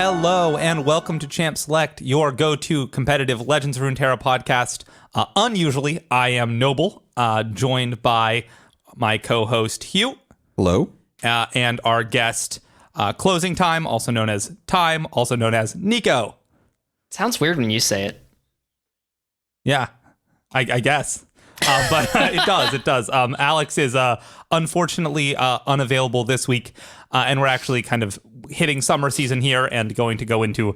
Hello, and welcome to Champ Select, your go-to competitive Legends of Runeterra podcast. Unusually, I am Noble, joined by my co-host Hugh. Hello. And our guest, ClosingThyme, also known as Time, also known as Nico. Sounds weird when you say it. Yeah, I guess. But it does. Alex is unfortunately unavailable this week, and we're actually kind of hitting summer season here and going to go into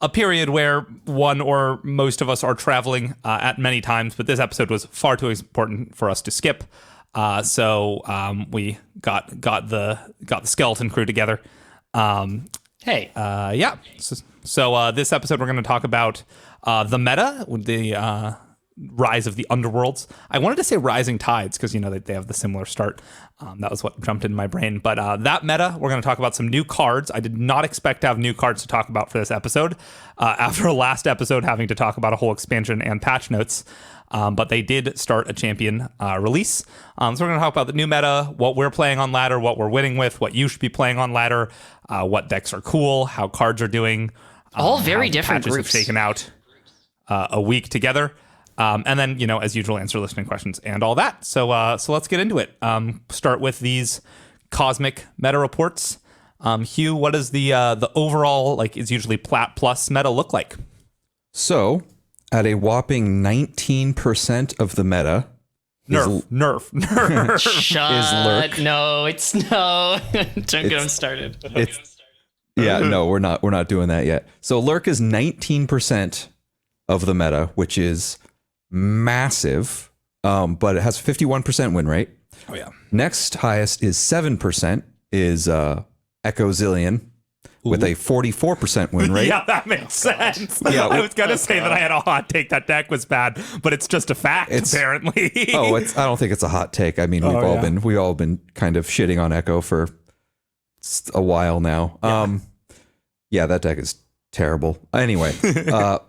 a period where one or most of us are traveling at many times, but this episode was far too important for us to skip. So we got the skeleton crew together. Hey. Yeah. So this episode we're going to talk about the meta, the rise of the underworlds. I wanted to say rising tides because, you know, they have the similar start. That was what jumped in my brain. But that meta, we're going to talk about some new cards. I did not expect to have new cards to talk about for this episode after last episode having to talk about a whole expansion and patch notes. But they did start a champion release. So we're going to talk about the new meta, what we're playing on ladder, what we're winning with, what you should be playing on ladder, what decks are cool, how cards are doing. All very different patches groups. have taken out a week together. And then, you know, as usual, answer listening questions and all that. So let's get into it. Start with these cosmic meta reports. Hugh, what does the overall, like, is usually Plat Plus meta look like? So, at a whopping 19% of the meta, Nerf. Shut. Is Lurk. No, don't get him started. No, we're not doing that yet. So Lurk is 19% of the meta, which is massive, but it has a 51% win rate. Oh yeah. Next highest is 7%, is Echo Zillion with a 44% win rate. Yeah, that makes sense. Yeah, I was gonna say that I had a hot take that deck was bad, but it's just a fact apparently. I don't think it's a hot take. I mean, we've all been kind of shitting on Echo for a while now. Yeah, that deck is terrible. Anyway,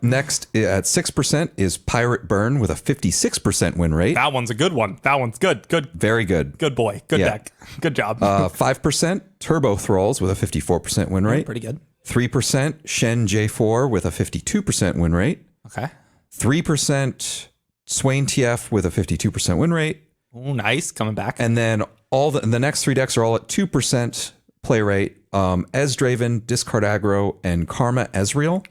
next at 6% is Pirate Burn with a 56% win rate. That one's a good one. That one's good. Very good. Good boy. Good deck. Good job. 5% Turbo Thralls with a 54% win rate. Pretty good. 3% Shen J4 with a 52% win rate. Okay. 3% Swain TF with a 52% win rate. Oh, nice. Coming back. And then the next three decks are all at 2% play rate. Ezdraven, Discard Aggro, and Karma Ezreal.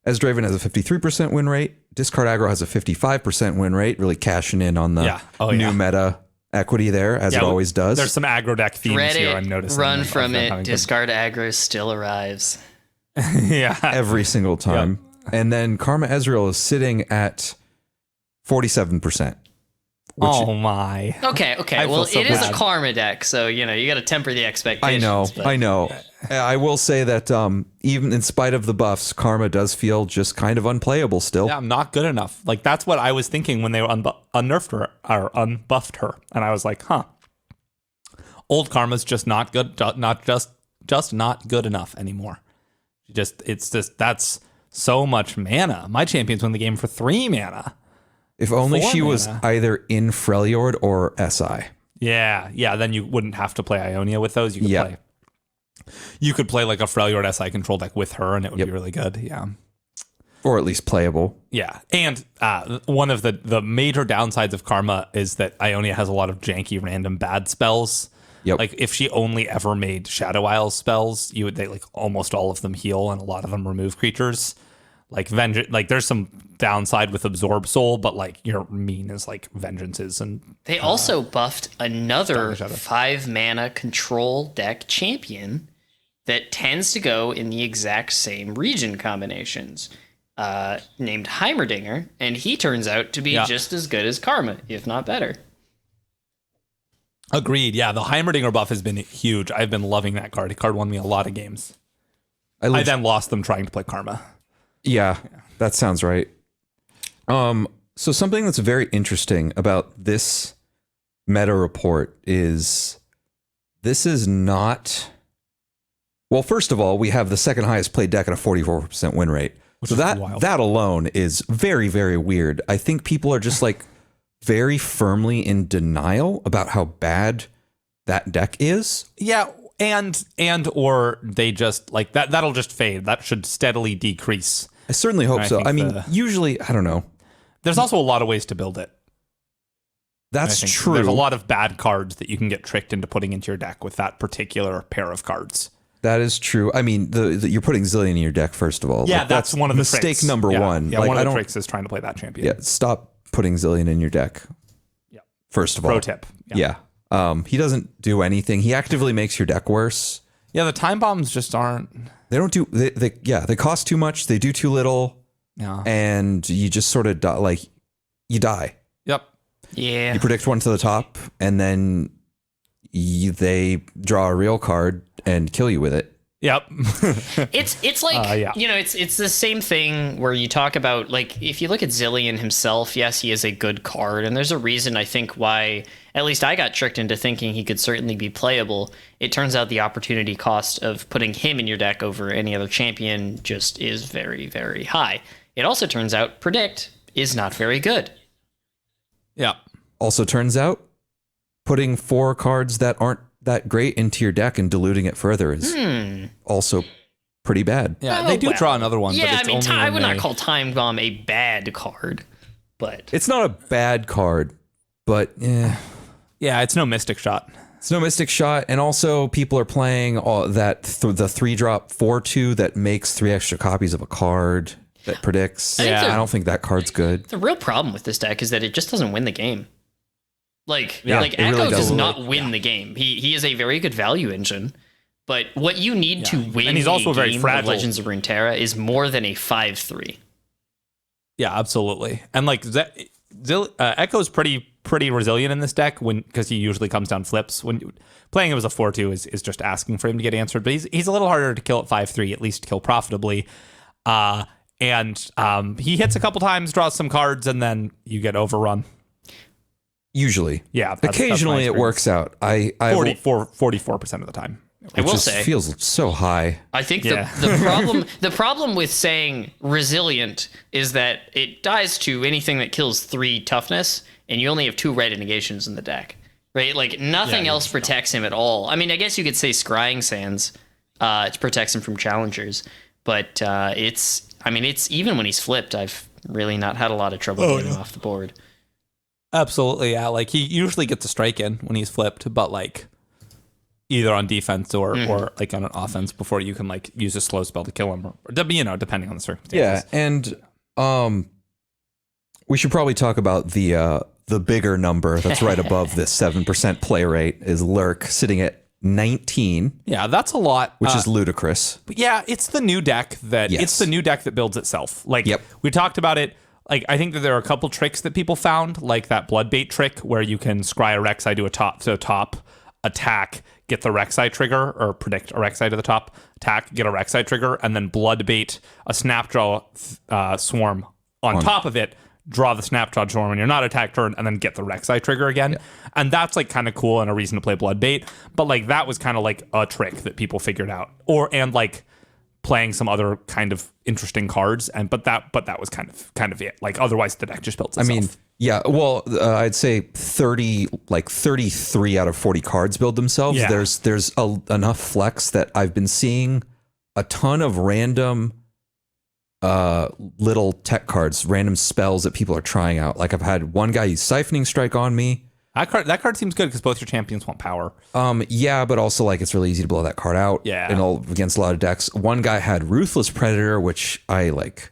Ezdraven has a 53% win rate. Discard Aggro has a 55% win rate, really cashing in on the new meta equity there, as it always does. There's some aggro deck themes Reddit, here, I'm noticing. run from it, Discard Aggro still arrives. Yeah. Every single time. Yep. And then Karma Ezreal is sitting at 47%. Oh my. Okay. Well, it is a Karma deck, so, you know, you got to temper the expectations. I know. I will say that even in spite of the buffs, Karma does feel just kind of unplayable still. Yeah, not good enough. Like, that's what I was thinking when they unnerfed her or unbuffed her. And I was like, old Karma's just not good, not just not good enough anymore. That's so much mana. My champions win the game for 3 mana. If only she was mana. either in Freljord or SI. Yeah. Then you wouldn't have to play Ionia with those. You could play like a Freljord SI control deck with her, and it would be really good. Yeah, or at least playable. Yeah, and one of the major downsides of Karma is that Ionia has a lot of janky, random bad spells. Yep. Like if she only ever made Shadow Isles spells, they like almost all of them heal, and a lot of them remove creatures. Like Vengeance, like there's some downside with Absorb Soul, but like your mean is like Vengeances, and they also buffed another 5 mana control deck champion that tends to go in the exact same region combinations, named Heimerdinger, and he turns out to be just as good as Karma, if not better. Agreed. Yeah, the Heimerdinger buff has been huge. I've been loving that card. The card won me a lot of games. I then lost them trying to play Karma. Yeah, that sounds right. So something that's very interesting about this meta report is this is not... Well, first of all, we have the second highest played deck at a 44% win rate. So that alone is very, very weird. I think people are just like very firmly in denial about how bad that deck is. Yeah, and or they just like that'll just fade. That should steadily decrease. I certainly hope so. I mean, usually, I don't know. There's also a lot of ways to build it. That's true. There's a lot of bad cards that you can get tricked into putting into your deck with that particular pair of cards. That is true. I mean, you're putting Zillion in your deck, first of all. Yeah, that's one of the mistake tricks. number one. Yeah, one of the tricks is trying to play that champion. Yeah, stop putting Zillion in your deck. Yeah. First of all. Pro tip. Yeah. He doesn't do anything. He actively makes your deck worse. Yeah, the time bombs just aren't. They don't do. They cost too much. They do too little. Yeah. And you just sort of you die. Yep. Yeah. You predict one to the top, and then they draw a real card and kill you with it. Yep. It's like, you know, it's the same thing where you talk about, like, if you look at Zillion himself, yes, he is a good card. And there's a reason, I think, why at least I got tricked into thinking he could certainly be playable. It turns out the opportunity cost of putting him in your deck over any other champion just is very, very high. It also turns out Predict is not very good. Yeah. Also turns out putting 4 cards that aren't that great into your deck and diluting it further is also pretty bad. Yeah, they do draw another one. Yeah, but it's only I would not call Time Bomb a bad card, but it's not a bad card, but yeah, it's no Mystic Shot. It's no Mystic Shot, and also people are playing the 3-drop 4/2 that makes 3 extra copies of a card that predicts. I don't think that card's good. The real problem with this deck is that it just doesn't win the game. Like Echo really does not win the game. He is a very good value engine, but what you need to win and he's also very fragile. Of Legends of Runeterra is more than a 5/3. Yeah, absolutely. And like Echo's pretty resilient in this deck because he usually comes down flips. When playing him as a 4/2 is just asking for him to get answered, but he's a little harder to kill at 5/3, at least kill profitably. And he hits a couple times, draws some cards, and then you get overrun. Usually. Yeah. Occasionally it works out. 44% of the time. I will say, feels so high. I think the problem with saying resilient is that it dies to anything that kills 3 toughness, and you only have 2 red negations in the deck, right? Like nothing else protects him at all. I mean, I guess you could say Scrying Sands to protect him from challengers, but it's even when he's flipped, I've really not had a lot of trouble getting him off the board. Absolutely, yeah. Like he usually gets a strike in when he's flipped, but like either on defense or like on an offense before you can like use a slow spell to kill him, or depending on the circumstances. Yeah, and we should probably talk about the bigger number that's right above this 7% play rate is Lurk sitting at 19. Yeah, that's a lot, which is ludicrous. But yeah, it's the new deck that builds itself. Like we talked about it. Like, I think that there are a couple tricks that people found, like that Bloodbait trick where you can scry a Rek'Sai to a top attack, get the Rek'Sai trigger, or predict a Rek'Sai to the top attack, get a Rek'Sai trigger, and then Bloodbait a Snapjaw swarm on top of it, draw the Snapjaw swarm on your not attack turn, and then get the Rek'Sai trigger again. Yeah. And that's like kind of cool and a reason to play Bloodbait. But like that was kind of like a trick that people figured out, and like playing some other kind of interesting cards, but that was kind of it. Like otherwise the deck just built itself. I mean, yeah, well, I'd say 33 out of 40 cards build themselves. Yeah. There's enough flex that I've been seeing a ton of random little tech cards, random spells that people are trying out. Like I've had one guy use Siphoning Strike on me. That card seems good because both your champions want power. Yeah, but also like it's really easy to blow that card out. Yeah, against a lot of decks. One guy had Ruthless Predator, which I like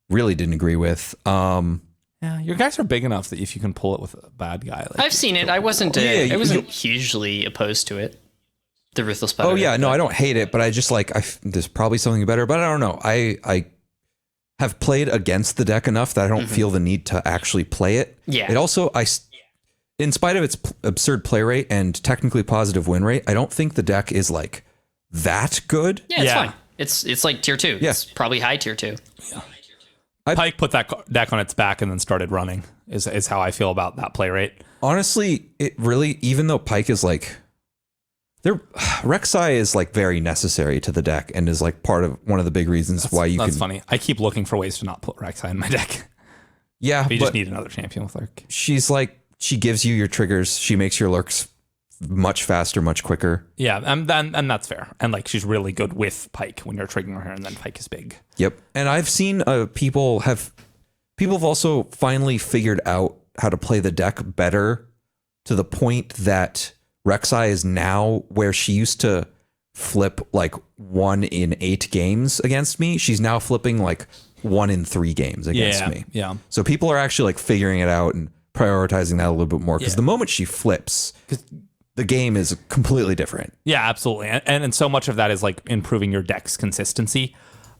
really didn't agree with. Yeah, your guys are big enough that if you can pull it with a bad guy, like, I've seen it. I wasn't hugely opposed to it. The Ruthless Predator. Oh yeah, no, I don't hate it, but I just like there's probably something better. But I don't know. I have played against the deck enough that I don't feel the need to actually play it. Yeah. It also in spite of its absurd play rate and technically positive win rate, I don't think the deck is like that good. Yeah, it's fine. It's like tier 2. Yeah. It's probably high tier 2. Yeah. Pike put that deck on its back and then started running is how I feel about that play rate. Honestly, it really, even though Pike is like, Rek'Sai is like very necessary to the deck and is like part of one of the big reasons why you can. That's funny. I keep looking for ways to not put Rek'Sai in my deck. Yeah, but you just need another champion with Lurk. She's like, she gives you your triggers. She makes your Lurks much faster, much quicker. Yeah, and that's fair. And like she's really good with Pike when you're triggering her, and then Pike is big. Yep. And I've seen people have also finally figured out how to play the deck better, to the point that Rek'Sai is now where she used to flip like 1 in 8 games against me. She's now flipping like 1 in 3 games against me. Yeah. So people are actually like figuring it out and prioritizing that a little bit more, because the moment she flips, the game is completely different. Yeah, absolutely. And so much of that is like improving your deck's consistency.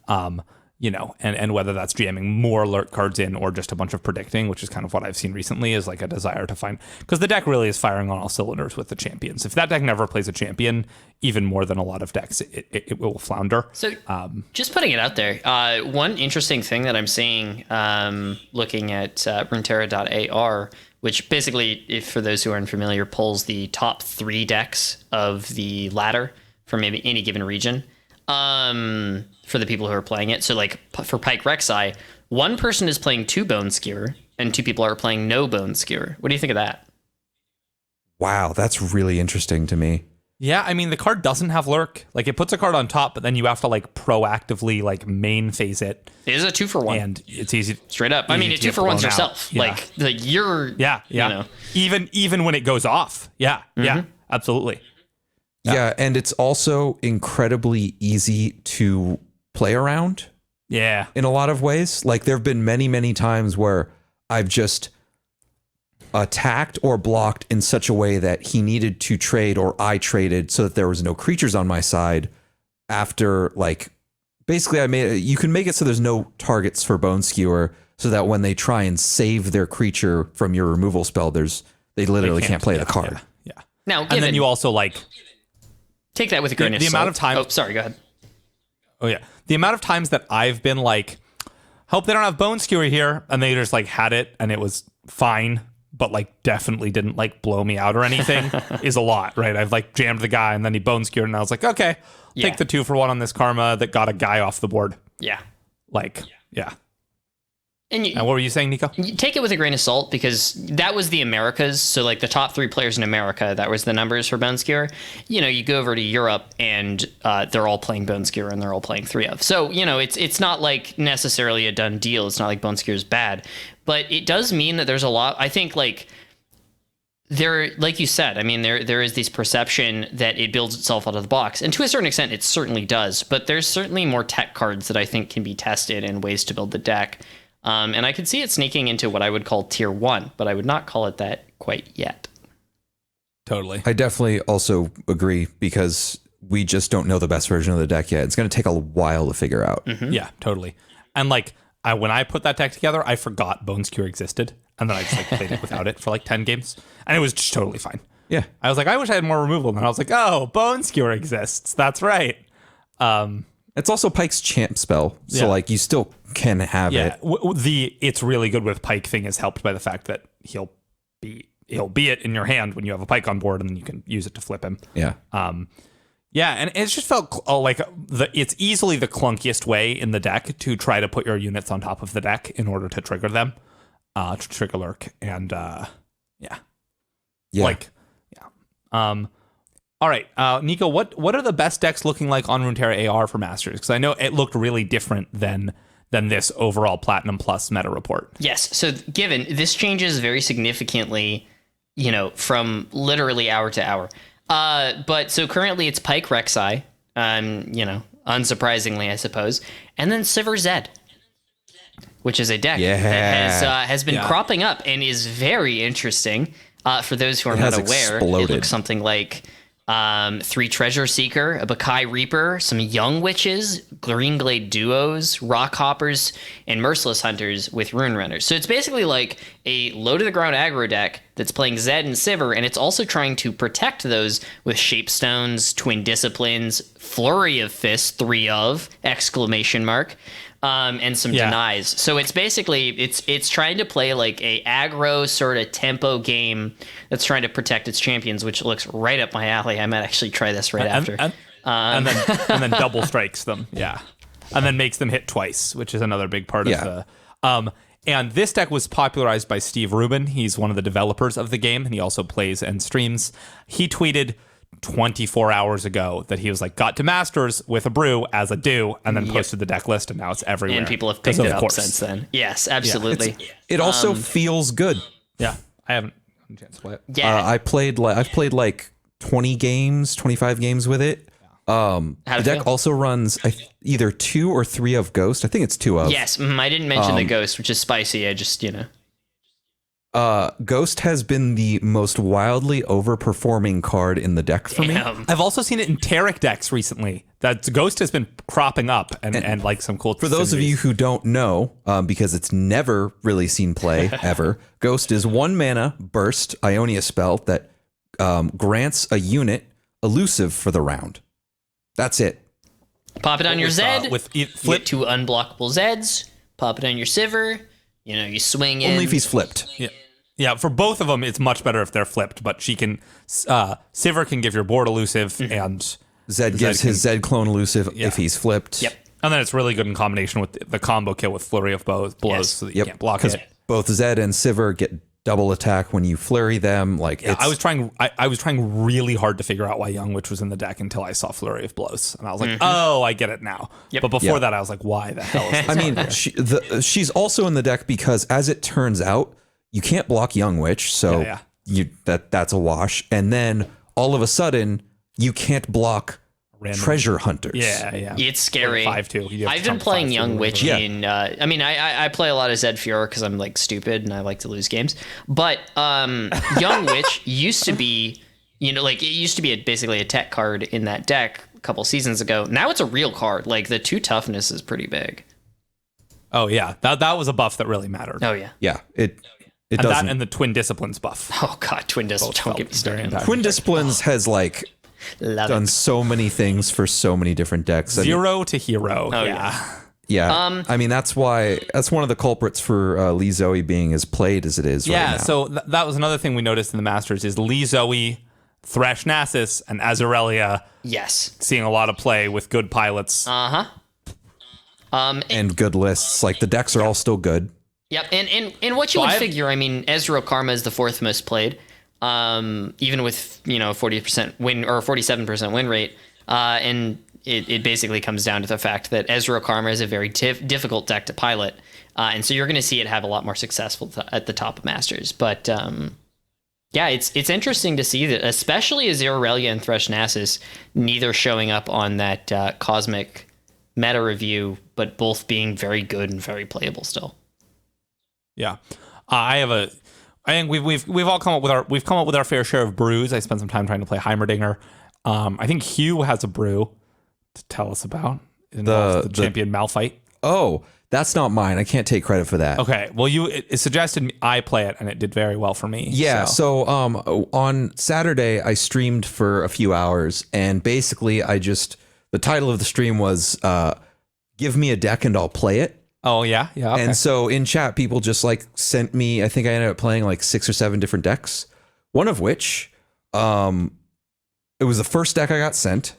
And whether that's jamming more alert cards in or just a bunch of predicting, which is kind of what I've seen recently, is like a desire to find, because the deck really is firing on all cylinders with the champions. If that deck never plays a champion, even more than a lot of decks, it will flounder. So just putting it out there, one interesting thing that I'm seeing looking at Runeterra.ar, which basically, if for those who aren't familiar, pulls the top 3 decks of the ladder for maybe any given region. For the people who are playing it. So like for Pike Rek'Sai, 1 person is playing 2 Bone Skewer and 2 people are playing no Bone Skewer. What do you think of that? Wow, that's really interesting to me. Yeah, I mean, the card doesn't have lurk. Like, it puts a card on top, but then you have to like proactively like main phase it. It is a 2-for-1. And it's easy. Straight up. I mean, it 2-for-1s yourself. Yeah. Like you're Yeah. You know. Even when it goes off. Yeah. Mm-hmm. Yeah. Absolutely. Yeah, and it's also incredibly easy to play around. Yeah. In a lot of ways. Like, there have been many, many times where I've just attacked or blocked in such a way that he needed to trade, or I traded, so that there was no creatures on my side. After, like, basically you can make it so there's no targets for Bone Skewer, so that when they try and save their creature from your removal spell, they literally can't play the card. Yeah. Now, and then you also like take that with a grain of salt. The amount of time. Oh, sorry. Go ahead. Oh yeah, the amount of times that I've been like, hope they don't have Bone Skewer here, and they just like had it and it was fine, but like definitely didn't like blow me out or anything is a lot, right? I've like jammed the guy and then he Bone Skewered and I was like, okay, take the 2-for-1 on this karma that got a guy off the board. Yeah. Like, yeah. And what were you saying, Nico? You take it with a grain of salt, because that was the Americas. So like the top 3 players in America, that was the numbers for Bone Skewer. You know, you go over to Europe and they're all playing Bone Skewer and they're all playing 3 of. So, you know, it's not like necessarily a done deal. It's not like Bone Skewer is bad, but it does mean that there's a lot. I think like you said, I mean, there is this perception that it builds itself out of the box, and to a certain extent it certainly does, but there's certainly more tech cards that I think can be tested and ways to build the deck. And I could see it sneaking into what I would call tier 1, but I would not call it that quite yet. Totally. I definitely also agree, because we just don't know the best version of the deck yet. It's going to take a while to figure out. Mm-hmm. Yeah, totally. And like, when I put that deck together, I forgot Bone Skewer existed. And then I just like played it without it for like 10 games. And it was just totally fine. Yeah. I was like, I wish I had more removal. And I was like, oh, Bone Skewer exists. That's right. It's also Pike's champ spell, so like you still can have it. It's really good with Pike thing is helped by the fact that he'll be it in your hand when you have a Pike on board, and then you can use it to flip him. Yeah. Yeah, and it just felt like it's easily the clunkiest way in the deck to try to put your units on top of the deck in order to trigger them, to trigger lurk, and all right, Nico, what are the best decks looking like on Runeterra AR for Masters? Because I know it looked really different than this overall Platinum Plus meta report. Yes, so given this changes very significantly, you know, from literally hour to hour. But so currently it's Pike Rek'Sai, you know, unsurprisingly, I suppose, and then Sivir Zed, which is a deck that has been cropping up and is very interesting. For those who are not aware, it looks something like 3 Treasure Seeker, a Bakai Reaper, some Young Witches, Green Glade Duos, Rock Hoppers, and Merciless Hunters with Rune Runners. So it's basically like a low-to-the-ground aggro deck that's playing Zed and Sivir, and it's also trying to protect those with Shapestones, Twin Disciplines, Flurry of Fists, 3 of, ! And some denies. So it's basically it's trying to play like a aggro sort of tempo game that's trying to protect its champions, which looks right up my alley. I might actually try this after. And then double strikes them. Yeah. And then makes them hit twice, which is another big part of the And this deck was popularized by Steve Rubin. He's one of the developers of the game, and he also plays and streams. He tweeted 24 hours ago that he was like, got to Masters with a brew as a do, and then posted the deck list, and now it's everywhere. And people have picked it up since then. Yes, absolutely. It also feels good. Yeah, I haven't had a chance to play it. Yeah. I've played like 20 games, 25 games with it. The deck also runs either 2 or 3 of Ghost. I think it's 2 of. Yes, I didn't mention the Ghost, which is spicy. I just, Ghost has been the most wildly overperforming card in the deck for me. I've also seen it in Tarek decks recently. That Ghost has been cropping up and like some cool. For those of you who don't know, because it's never really seen play ever, Ghost is 1 mana burst Ionia spell that grants a unit elusive for the round. That's it. Pop it on your Zed. With flip 2 unblockable Zeds. Pop it on your Sivir. You swing in. Only if he's flipped. Yeah, for both of them, it's much better if they're flipped. But she can, Sivir can give your board elusive, and Zed gives his Zed clone elusive if he's flipped. Yep. And then it's really good in combination with the combo kill with Flurry of Blows, so that you can't block it. Both Zed and Sivir get double attack when you flurry them. I was trying really hard to figure out why Young Witch was in the deck until I saw Flurry of Blows, and I was like, oh, I get it now. Yep. But before that, I was like, why the hell is this? I mean, she's also in the deck because, as it turns out, you can't block Young Witch, so that's a wash. And then all of a sudden, you can't block treasure hunters. Yeah. It's scary. 5/2. I've been playing Young Witch in. I play a lot of Zed Fiora because I'm like stupid and I like to lose games. But Young Witch used to be, it used to be basically a tech card in that deck a couple seasons ago. Now it's a real card. Like the 2 toughness is pretty big. Oh yeah, that was a buff that really mattered. Oh yeah. Yeah. It and doesn't. That and the Twin Disciplines buff. Oh god, Twin Disciplines. Don't get me started. Twin Disciplines has done so many things for so many different decks. Zero to hero. Oh yeah. Yeah. I mean, that's one of the culprits for Lee Zoe being as played as it is right now. Yeah, so that was another thing we noticed in the Masters is Lee Zoe, Thresh Nasus, and Azarelia. Yes. Seeing a lot of play with good pilots. Uh-huh. And good lists. Like, the decks are all still good. Yep, and what you would figure, I mean, Ezreal Karma is the 4th most played, even with 40% win or 47% win rate, and it basically comes down to the fact that Ezreal Karma is a very difficult deck to pilot, and so you're going to see it have a lot more successful at the top of Masters. But it's interesting to see that, especially Azarelia and Thresh Nasus, neither showing up on that Cosmic meta review, but both being very good and very playable still. Yeah, I think we've all come up with our fair share of brews. I spent some time trying to play Heimerdinger. I think Hugh has a brew to tell us about. It involves the champion Malphite. Oh, that's not mine. I can't take credit for that. Okay, well, it suggested I play it, and it did very well for me. Yeah. So on Saturday, I streamed for a few hours, and basically, the title of the stream was "Give me a deck and I'll play it." Oh yeah. Okay. And so in chat, people just sent me. I think I ended up playing 6 or 7 different decks. One of which, it was the first deck I got sent.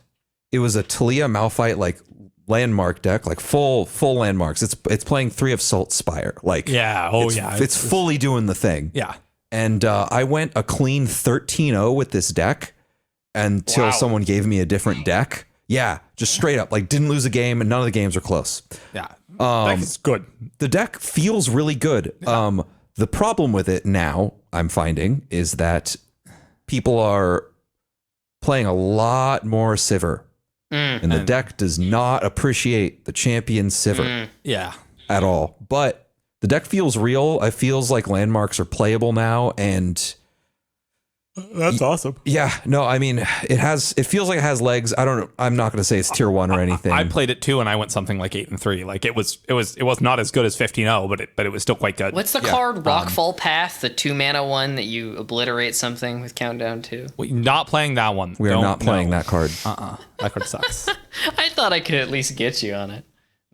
It was a Talia Malphite landmark deck, full landmarks. It's playing 3 of Salt Spire. It's fully doing the thing. Yeah. And I went a clean 13-0 with this deck until someone gave me a different deck. Yeah, just straight up, didn't lose a game, and none of the games are close. Yeah. Deck is good. The deck feels really good. Yeah. The problem with it now, I'm finding, is that people are playing a lot more Sivir. And the deck does not appreciate the champion Sivir. At all. But the deck feels real. It feels like landmarks are playable now, and that's awesome. Yeah, no, I mean, it feels like it has legs. I'm not going to say it's tier 1 or anything. I played it too, and I went something like 8-3. It was not as good as 15-0, but it was still quite good. What's the card? Rockfall Path, the 2-mana one that you obliterate something with countdown 2. Not playing that one. We are not playing that card. That card sucks. I thought I could at least get you on it.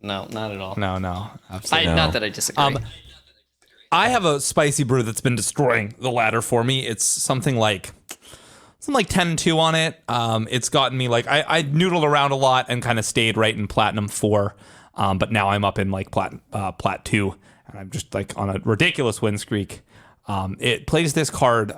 No, not at all. No, absolutely. Not that I disagree. I have a spicy brew that's been destroying the ladder for me. It's something like 10-2 on it. It's gotten me I noodled around a lot and kind of stayed right in Platinum 4. But now I'm up in Plat 2. and I'm just like on a ridiculous win streak. It plays this card.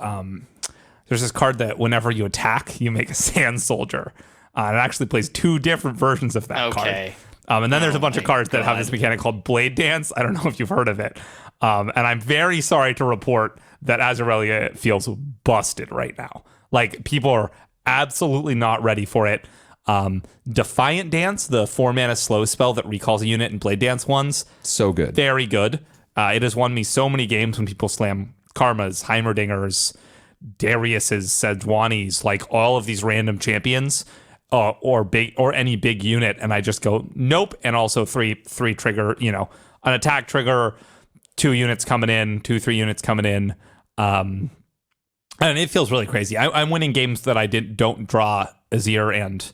There's this card that whenever you attack, you make a sand soldier. It actually plays two different versions of that card. And then there's a bunch of cards that have this mechanic called Blade Dance. I don't know if you've heard of it. And I'm very sorry to report that Azarelia feels busted right now. Like, people are absolutely not ready for it. Defiant Dance, the 4-mana slow spell that recalls a unit in Blade Dance ones. So good. Very good. It has won me so many games when people slam Karmas, Heimerdingers, Darius's, Sejuani's, like all of these random champions. Or any big unit, and I just go nope, and also three trigger, an attack trigger, 2 units coming in, 3 units coming in, and it feels really crazy. I'm winning games that I don't draw Azir and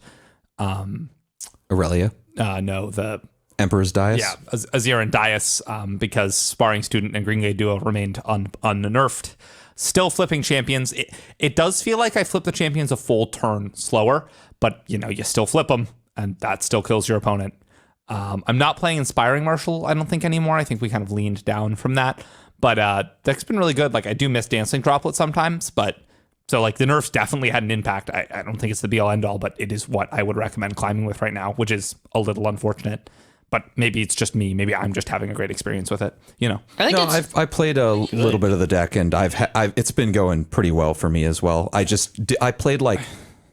Aurelia. No, the Emperor's Dais. Yeah, Azir and Dais, because Sparring Student and Green Glade Duo remained unnerfed. Still flipping champions. It does feel like I flip the champions a full turn slower, but you still flip them, and that still kills your opponent. I'm not playing Inspiring Marshal, I don't think, anymore. I think we kind of leaned down from that, but that's been really good. Like, I do miss Dancing Droplet sometimes, but so like the nerfs definitely had an impact. I don't think it's the be all end all, but it is what I would recommend climbing with right now, which is a little unfortunate. But maybe it's just me. Maybe I'm just having a great experience with it. I played a little bit of the deck, and it's been going pretty well for me as well. I played like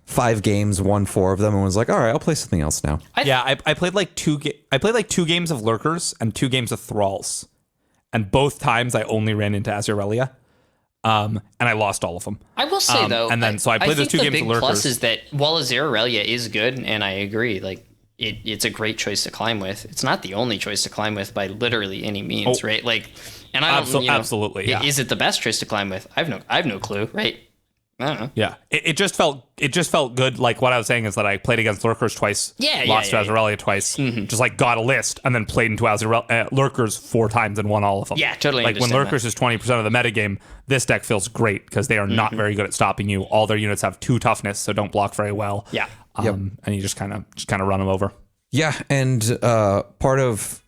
5 games, won 4 of them, and was like, all right, I'll play something else now. I played like 2 games of Lurkers and 2 games of Thralls, and both times I only ran into Azarelia, and I lost all of them. I will say though, and then so I played those 2 games of Lurkers. The big plus is that while Azarelia is good, and I agree, like. It's a great choice to climb with. It's not the only choice to climb with by literally any means, right? Like, and I don't absolutely. Yeah. Is it the best choice to climb with? I've no clue, right? I don't know. Yeah, it just felt good. Like, what I was saying is that I played against Lurkers twice, lost to Azarelia twice, just like got a list and then played into Lurkers 4 times and won all of them. Yeah, totally. Like, when Lurkers is 20% of the metagame, this deck feels great because they are not very good at stopping you. All their units have 2 toughness, so don't block very well. Yeah. And you just kind of run them over. Yeah, and part of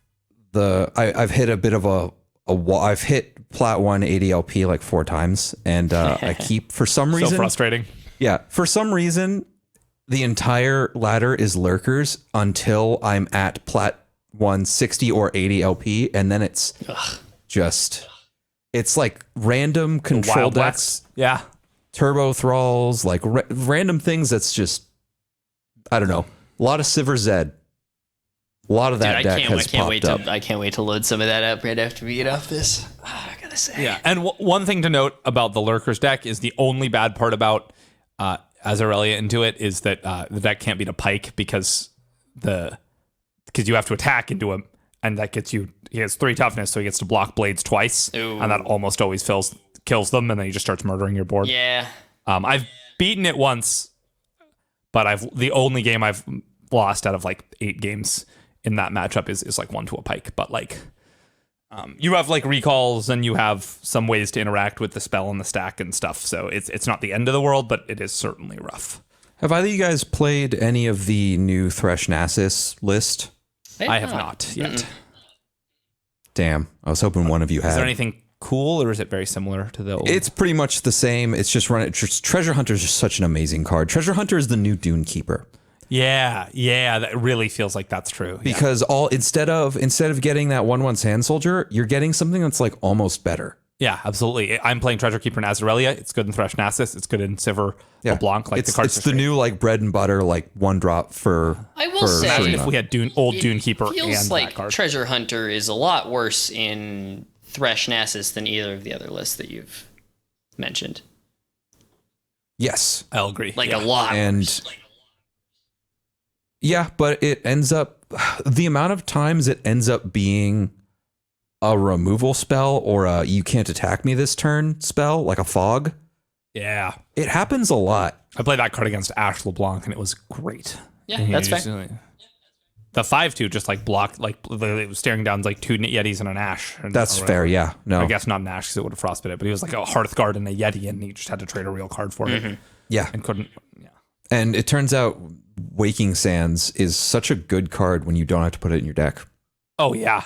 I've hit a bit of a wall. I've hit Plat 1 ADLP like 4 times, and I keep, for some reason, so frustrating. Yeah, for some reason, the entire ladder is Lurkers until I'm at Plat 1 60 or 80 LP, and then it's it's like random control decks, turbo thralls, like random things. That's just, I don't know, a lot of Sivir Zed. A lot of that deck has popped up. I can't wait to load some of that up right after we get off this. I gotta say. Yeah, and one thing to note about the Lurkers deck is the only bad part about Azarelia into it is that the deck can't beat a Pike because you have to attack into him, and that gets you. He has 3 toughness, so he gets to block blades twice, and that almost always kills them, and then he just starts murdering your board. Yeah. I've beaten it once, but the only game I've lost out of like 8 games in that matchup is like 1 to a Pike. But like, you have like recalls, and you have some ways to interact with the spell and the stack and stuff. So it's not the end of the world, but it is certainly rough. Have either of you guys played any of the new Thresh Nasus list? I have not yet. Mm-mm. Damn, I was hoping one of you had. Is there anything cool, or is it very similar to the old? It's pretty much the same. It's just Treasure Hunter is just such an amazing card. Treasure Hunter is the new Dune Keeper. Yeah, that really feels like that's true. Because instead of getting that 1/1 Sand Soldier, you're getting something that's like almost better. Yeah, absolutely. I'm playing Treasure Keeper in Azarelia. It's good in Thresh Nasus. It's good in Sivir LeBlanc. Like, it's the new like bread and butter, like 1 drop for. I will say, imagine if we had Dune Keeper feels and like that card. Treasure Hunter is a lot worse in Thresh Nasus than either of the other lists that you've mentioned. Yes, I'll agree. Like a lot worse. Yeah, but it ends up, the amount of times it ends up being a removal spell or a you can't attack me this turn spell, like a fog. Yeah. It happens a lot. I played that card against Ash LeBlanc, and it was great. Yeah, that's fair. The 5/2 just like blocked, like it was staring down like 2 Yetis and an Ash. That's fair, yeah. No, I guess not an Ash because it would have frostbit it, but he was like a Hearthguard and a Yeti, and he just had to trade a real card for it. Yeah. And couldn't, yeah. And it turns out Waking Sands is such a good card when you don't have to put it in your deck. Oh, yeah.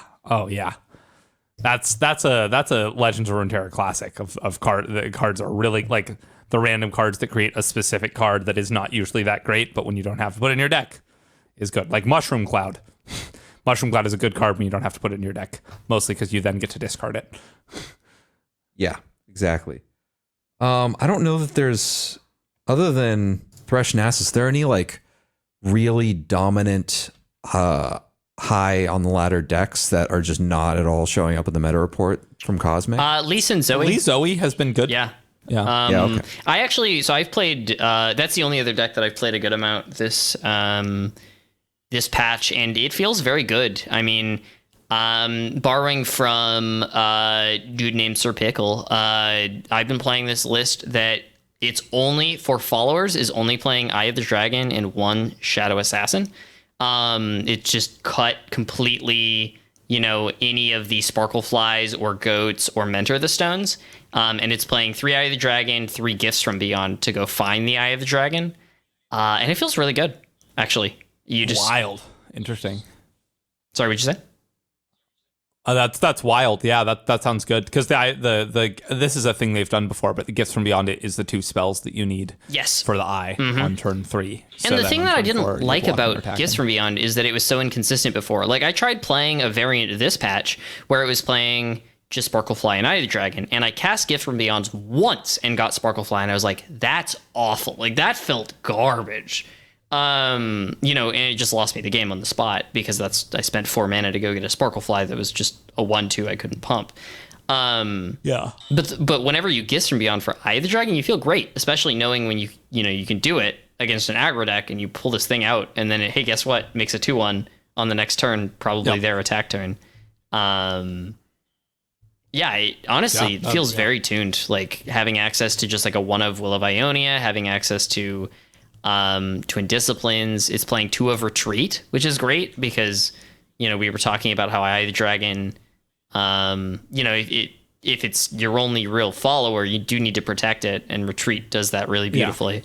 That's a Legends of Runeterra classic of card. The cards are really like the random cards that create a specific card that is not usually that great, but when you don't have to put it in your deck, is good. Like Mushroom Cloud. Mushroom Cloud is a good card when you don't have to put it in your deck, mostly because you then get to discard it. Yeah, exactly. I don't know that there's, other than Thresh Nasus, there any like really dominant high on the ladder decks that are just not at all showing up in the meta report from Cosmic? Lee Sin Zoe. Lee Zoe has been good. Yeah. Yeah. Yeah, okay. I've played, that's the only other deck that I've played a good amount this patch, and it feels very good. I mean, borrowing from a dude named Sir Pickle, I've been playing this list that it's only for followers is only playing Eye of the Dragon and one Shadow Assassin. It just cut completely, any of the Sparkle Flies or Goats or Mentor the Stones. And it's playing 3 Eye of the Dragon, 3 Gifts from Beyond to go find the Eye of the Dragon. And it feels really good, actually. Wild. Interesting. Sorry, what'd you say? That's wild. Yeah, that sounds good. Because this is a thing they've done before, but the Gifts from Beyond it is the 2 spells that you need Yes. for the eye on turn 3. And the thing that I didn't like about Gifts from Beyond is that it was so inconsistent before. Like, I tried playing a variant of this patch where it was playing just Sparklefly and Eye of the Dragon, and I cast Gift from Beyond once and got Sparklefly, and I was like, that's awful. Like, that felt garbage. And it just lost me the game on the spot because I spent 4 mana to go get a Sparklefly that was just a 1/2 I couldn't pump. Yeah. But whenever you Gifts from Beyond for Eye of the Dragon, you feel great, especially knowing when you can do it against an aggro deck and you pull this thing out and then hey, guess what? Makes a 2/1 on the next turn, probably their attack turn. It honestly feels very tuned. Like having access to just like a 1 of Will of Ionia, having access to Twin Disciplines. It's playing 2 of Retreat, which is great because we were talking about how Eye of the Dragon, if it's your only real follower, you do need to protect it, and Retreat does that really beautifully.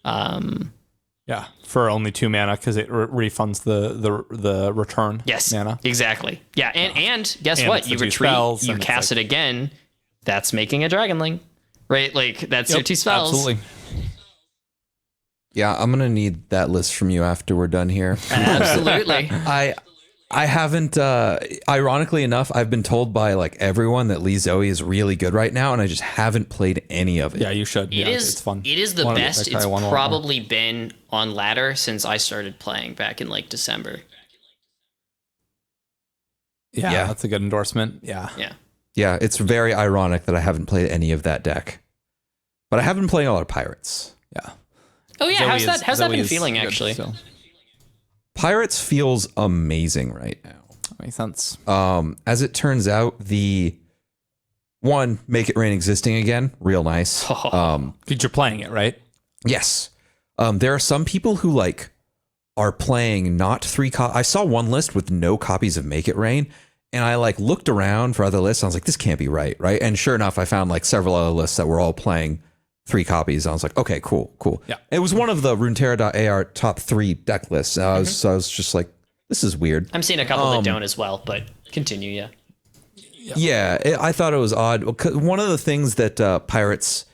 Yeah, for only 2 mana because it refunds the return. Yes, mana. Exactly. Yeah, and guess what? You retreat, spells, you cast it again. That's making a Dragonling, right? Like that's your 2 spells. Absolutely. Yeah, I'm gonna need that list from you after we're done here. Absolutely. I haven't. Ironically enough, I've been told by like everyone that Lee Zoe is really good right now, and I just haven't played any of it. Yeah, you should. It's fun. It is the best it's probably been on ladder since I started playing back in like December. Yeah, that's a good endorsement. Yeah. It's very ironic that I haven't played any of that deck, but I have been playing a lot of Pirates. Yeah. Oh yeah, how's that been feeling actually? Pirates feels amazing right now. Makes sense. As it turns out, the one Make It Rain existing again, real nice. Because you're playing it, right? Yes. There are some people who like are playing not 3 I saw one list with no copies of Make It Rain, and I like looked around for other lists. And I was like, this can't be right? And sure enough, I found like several other lists that were all playing 3 copies. I was like, okay, cool. Yeah. It was one of the Runeterra.ar top 3 deck lists. So I was just like, this is weird. I'm seeing a couple that don't as well, but continue, yeah. Yeah, I thought it was odd. One of the things that Pirates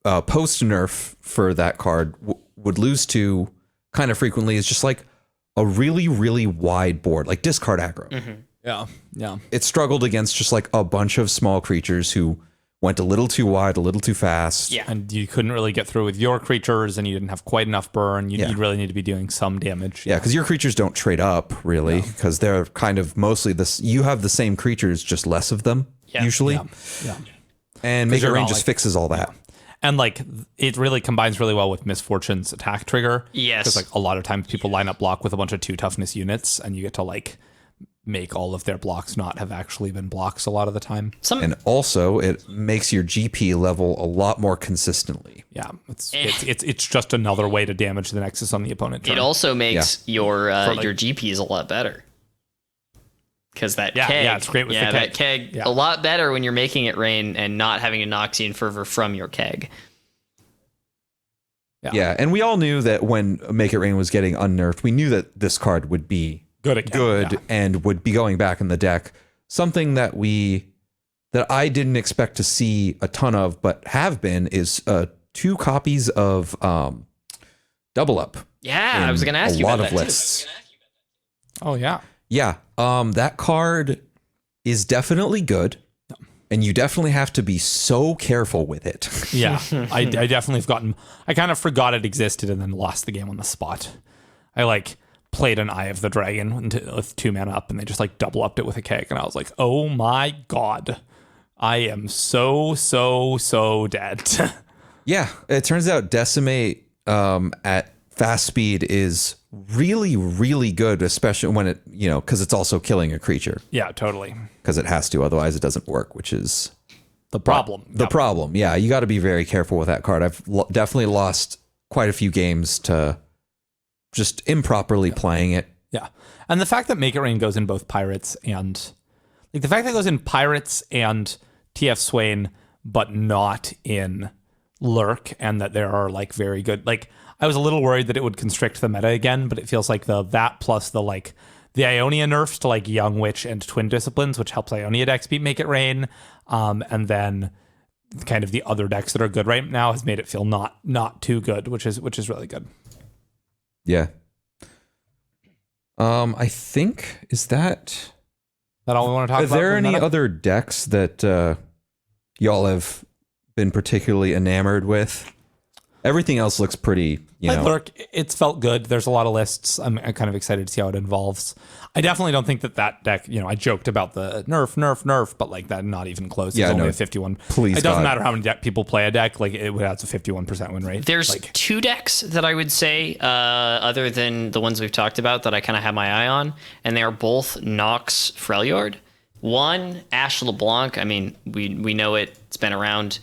post nerf for that card would lose to kind of frequently is just like a really, really wide board, like discard aggro. Mm-hmm. Yeah. It struggled against just like a bunch of small creatures who went a little too wide, a little too fast. Yeah. And you couldn't really get through with your creatures, and you didn't have quite enough burn. You really need to be doing some damage. Yeah, because your creatures don't trade up, really, because they're kind of mostly this. You have the same creatures, just less of them, usually. Yeah. And Make It Rain just fixes all that. And like it really combines really well with Misfortune's attack trigger. Yes. Because like a lot of times people line up block with a bunch of 2 toughness units, and you get to like make all of their blocks not have actually been blocks a lot of the time. And also it makes your GP level a lot more consistently. Yeah, it's just another way to damage the Nexus on the opponent turn. It also makes your GPs a lot better. Because that keg, it's great with the keg. That keg a lot better when you're making it rain and not having a Noxian Fervor from your keg. Yeah, and we all knew that when Make It Rain was getting unnerfed, we knew that this card would be good and would be going back in the deck. something that I didn't expect to see a ton of, but have been, is 2 copies of Double Up. Yeah, I was going to ask you about that lists. Oh yeah. Yeah, that card is definitely good, and you definitely have to be so careful with it. Yeah, I definitely have gotten. I kind of forgot it existed and then lost the game on the spot. I like played an Eye of the Dragon with 2 mana up, and they just like double upped it with a keg, and I was like, oh my god, I am so dead. Yeah, it turns out Decimate at fast speed is really, really good, especially when it, because it's also killing a creature. Yeah, totally. Because it has to, otherwise it doesn't work, which is the problem. The problem, yeah. You got to be very careful with that card. I've definitely lost quite a few games to just improperly playing it. Yeah, and the fact that Make It Rain goes in both Pirates and TF Swain, but not in Lurk, and that there are like very good, like, I was a little worried that it would constrict the meta again, but it feels like that plus the Ionia nerfs to like Young Witch and Twin Disciplines, which helps Ionia decks beat Make It Rain, and then kind of the other decks that are good right now has made it feel not too good, which is really good. Yeah. I think is that all we want to talk about? Are there any other decks that y'all have been particularly enamored with? Everything else looks pretty, Lurk, it's felt good. There's a lot of lists. I'm kind of excited to see how it evolves. I definitely don't think that deck, I joked about the nerf, but like that not even close. It's only a 51. Please, it doesn't matter how many people play a deck. Like it has a 51% win rate. There's 2 decks that I would say, other than the ones we've talked about, that I kind of have my eye on, and they are both Nox Freljord. One, Ash LeBlanc. I mean, we know it. It's been around.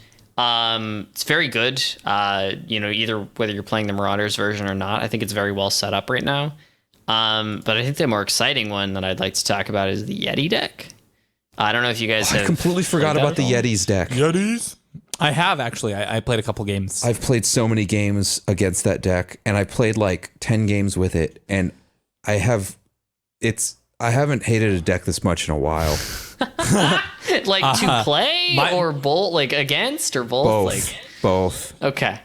It's very good. Either whether you're playing the Marauders version or not, I think it's very well set up right now. But I think the more exciting one that I'd like to talk about is the Yeti deck. I don't know if you guys have. I completely forgot about the Yetis deck. Yetis? I have actually. I played a couple games. I've played so many games against that deck, and I played like 10 games with it, and I haven't hated a deck this much in a while. Like to play or both, like against or both? Both. Okay.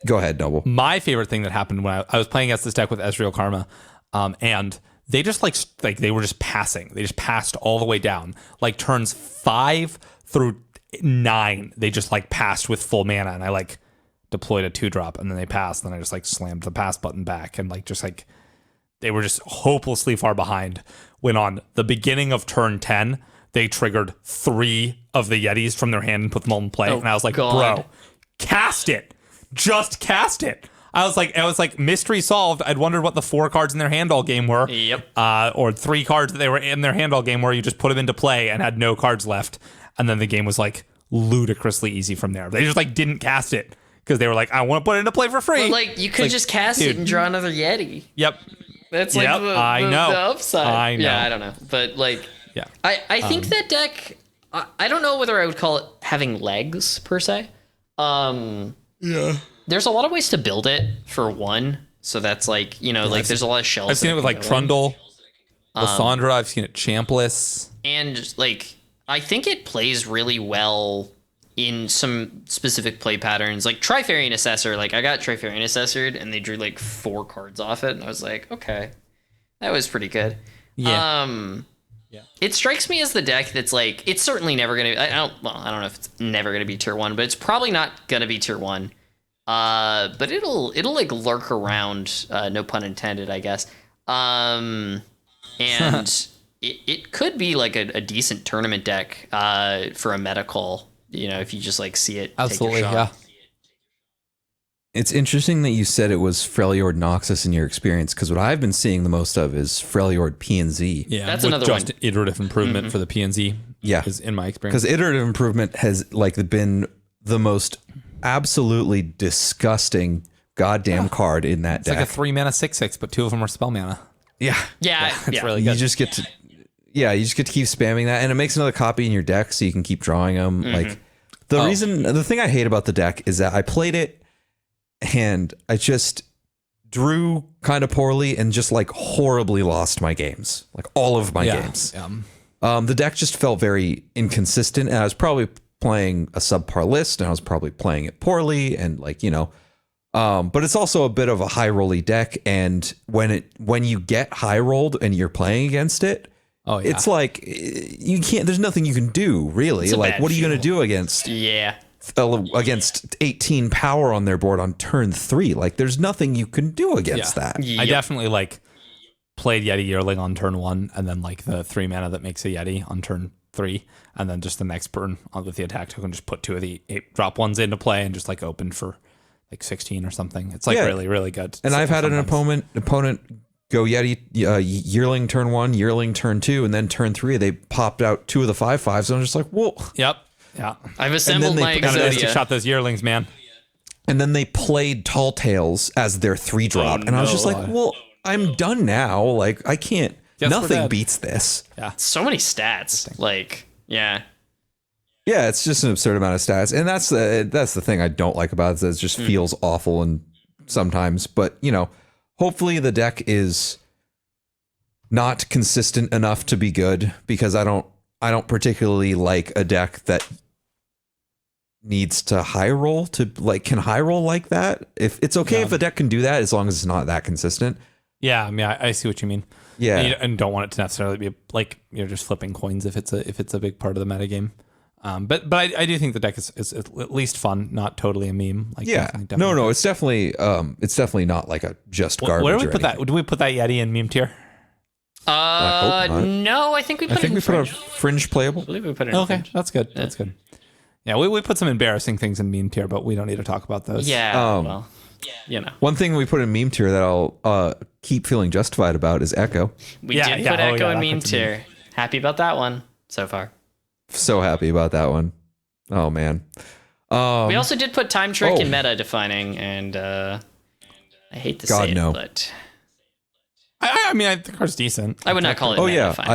Go ahead, Noble. My favorite thing that happened when I was playing against this deck with Ezreal Karma, and they just like they were just passing. They just passed all the way down. Like turns 5 through 9, they just like passed with full mana, and I like deployed a 2-drop, and then they passed, and then I just like slammed the pass button back, and like just like they were just hopelessly far behind. When on the beginning of turn 10, they triggered 3 of the Yetis from their hand and put them all in play. And I was like, bro, cast it. Just cast it. I was like, mystery solved. I'd wondered what the 4 cards in their hand all game were. Yep. Or 3 cards that they were in their hand all game where you just put them into play and had no cards left. And then the game was like ludicrously easy from there. They just like didn't cast it because they were like, I want to put it into play for free. But like you could just cast it and draw another Yeti. Yep. That's like the upside. I know. Yeah, I don't know. But like, yeah. I think that deck, I don't know whether I would call it having legs per se. Yeah. There's a lot of ways to build it for one. So that's like, like there's a lot of shells. I've seen it with like Trundle, Lysandra. I've seen it Champless. And just like, I think it plays really well in some specific play patterns, like Trifarian Assessor. Like I got Trifarian Assessored and they drew like 4 cards off it, and I was like, okay, that was pretty good. Yeah. Yeah. It strikes me as the deck that's like, it's certainly never gonna. I don't know if it's never gonna be tier 1, but it's probably not gonna be tier 1. But it'll like lurk around. No pun intended, I guess. And it could be like a decent tournament deck for a meta call. If you just like see it. Absolutely, take your shot. yeah. It's interesting that you said it was Freljord Noxus in your experience, because what I've been seeing the most of is Freljord PNZ. Yeah, that's with another just one. iterative improvement for the PNZ. Yeah, is in my experience. Because iterative improvement has like been the most absolutely disgusting goddamn card in that deck. It's like a 3 mana 6/6, but 2 of them are spell mana. Yeah, It's really good. You just get to keep spamming that, and it makes another copy in your deck so you can keep drawing them. Like the thing I hate about the deck is that I played it and I just drew kind of poorly and just like horribly lost my games, like all of my games. The deck just felt very inconsistent, and I was probably playing a subpar list, and I was probably playing it poorly, and but it's also a bit of a high rolly deck, and when you get high rolled and you're playing against it, it's like you can't. There's nothing you can do really. Like, what are you going to do against 18 power on their board on turn 3? Like, there's nothing you can do against that. I definitely played Yeti Yearling on turn 1, and then the 3 mana that makes a Yeti on turn 3, and then just the next turn with the attack token, just put 2 of the 8 drop ones into play and just open for 16 or something. It's really, really good. And I've had an opponent go Yeti Yearling turn 1, Yearling turn 2, and then turn 3 they popped out 2 of the 5/5s, and I'm just like, whoa. Yep. Yeah. I've assembled my Exodia. Shot those Yearlings, man. And then they played Tall Tales as their 3-drop, and I was just like, well, I'm done now. Like, I can't. Nothing beats this. Yeah. So many stats. Yeah, it's just an absurd amount of stats, and that's the thing I don't like about it. Is it just feels awful, and sometimes, but hopefully the deck is not consistent enough to be good, because I don't particularly like a deck that needs to high roll can high roll like that. If it's okay if a deck can do that, as long as it's not that consistent. Yeah, I mean, I see what you mean. Yeah, and don't want it to necessarily be you're just flipping coins if it's a big part of the metagame. But I do think the deck is at least fun, not totally a meme. Definitely. No, it's definitely not like a just garbage. Where do we put that? Do we put that Yeti in meme tier? No, I think we put it in put a Fringe. fringe playable. I believe we put it in Okay, Fringe. that's good. Yeah. That's good. Yeah, we put some embarrassing things in meme tier, but we don't need to talk about those. Yeah, One thing we put in meme tier that I'll keep feeling justified about is Echo. We did put Echo in meme tier. Happy about that one so far. So happy about that one. Oh man. We also did put Time Trick in meta defining, and I hate to say it, but I mean, I think the card's decent. I would not call it meta defining.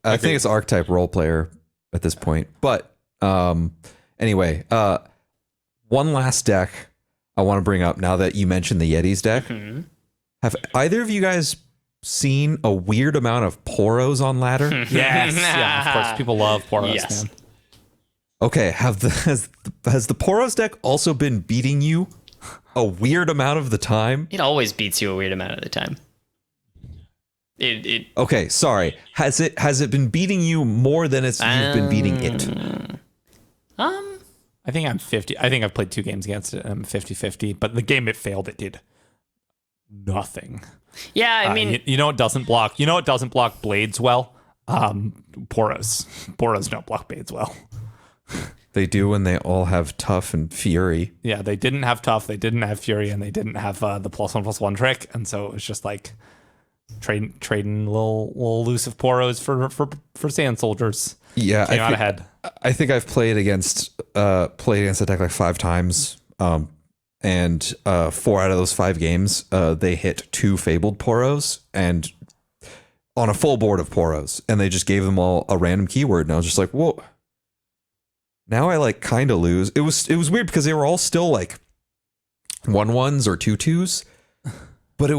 I think it's archetype role player at this point. But anyway, one last deck I want to bring up now that you mentioned the Yeti's deck. Mm-hmm. Have either of you guys seen a weird amount of Poros on ladder? Yes. Yeah, of course. People love Poros, man. Okay, has the Poros deck also been beating you a weird amount of the time? It always beats you a weird amount of the time. Okay, sorry. Has it been beating you more than you've been beating it? I think I'm 50. I think I've played 2 games against it, and I'm 50-50. But the game it failed, it did nothing. Yeah, I mean, you know what doesn't block? You know what doesn't block blades well? Poros. Poros don't block blades well. They do when they all have tough and fury. Yeah, they didn't have tough, they didn't have fury, and they didn't have the +1/+1 trick, and so it was just trading little elusive Poros for sand soldiers. Yeah, came out ahead. I think I've played against a deck 5 times, and 4 out of those 5 games, they hit 2 fabled Poros and on a full board of Poros, and they just gave them all a random keyword, and I was just like, whoa. Now I kind of lose. It was weird because they were all still 1/1s or 2/2s, but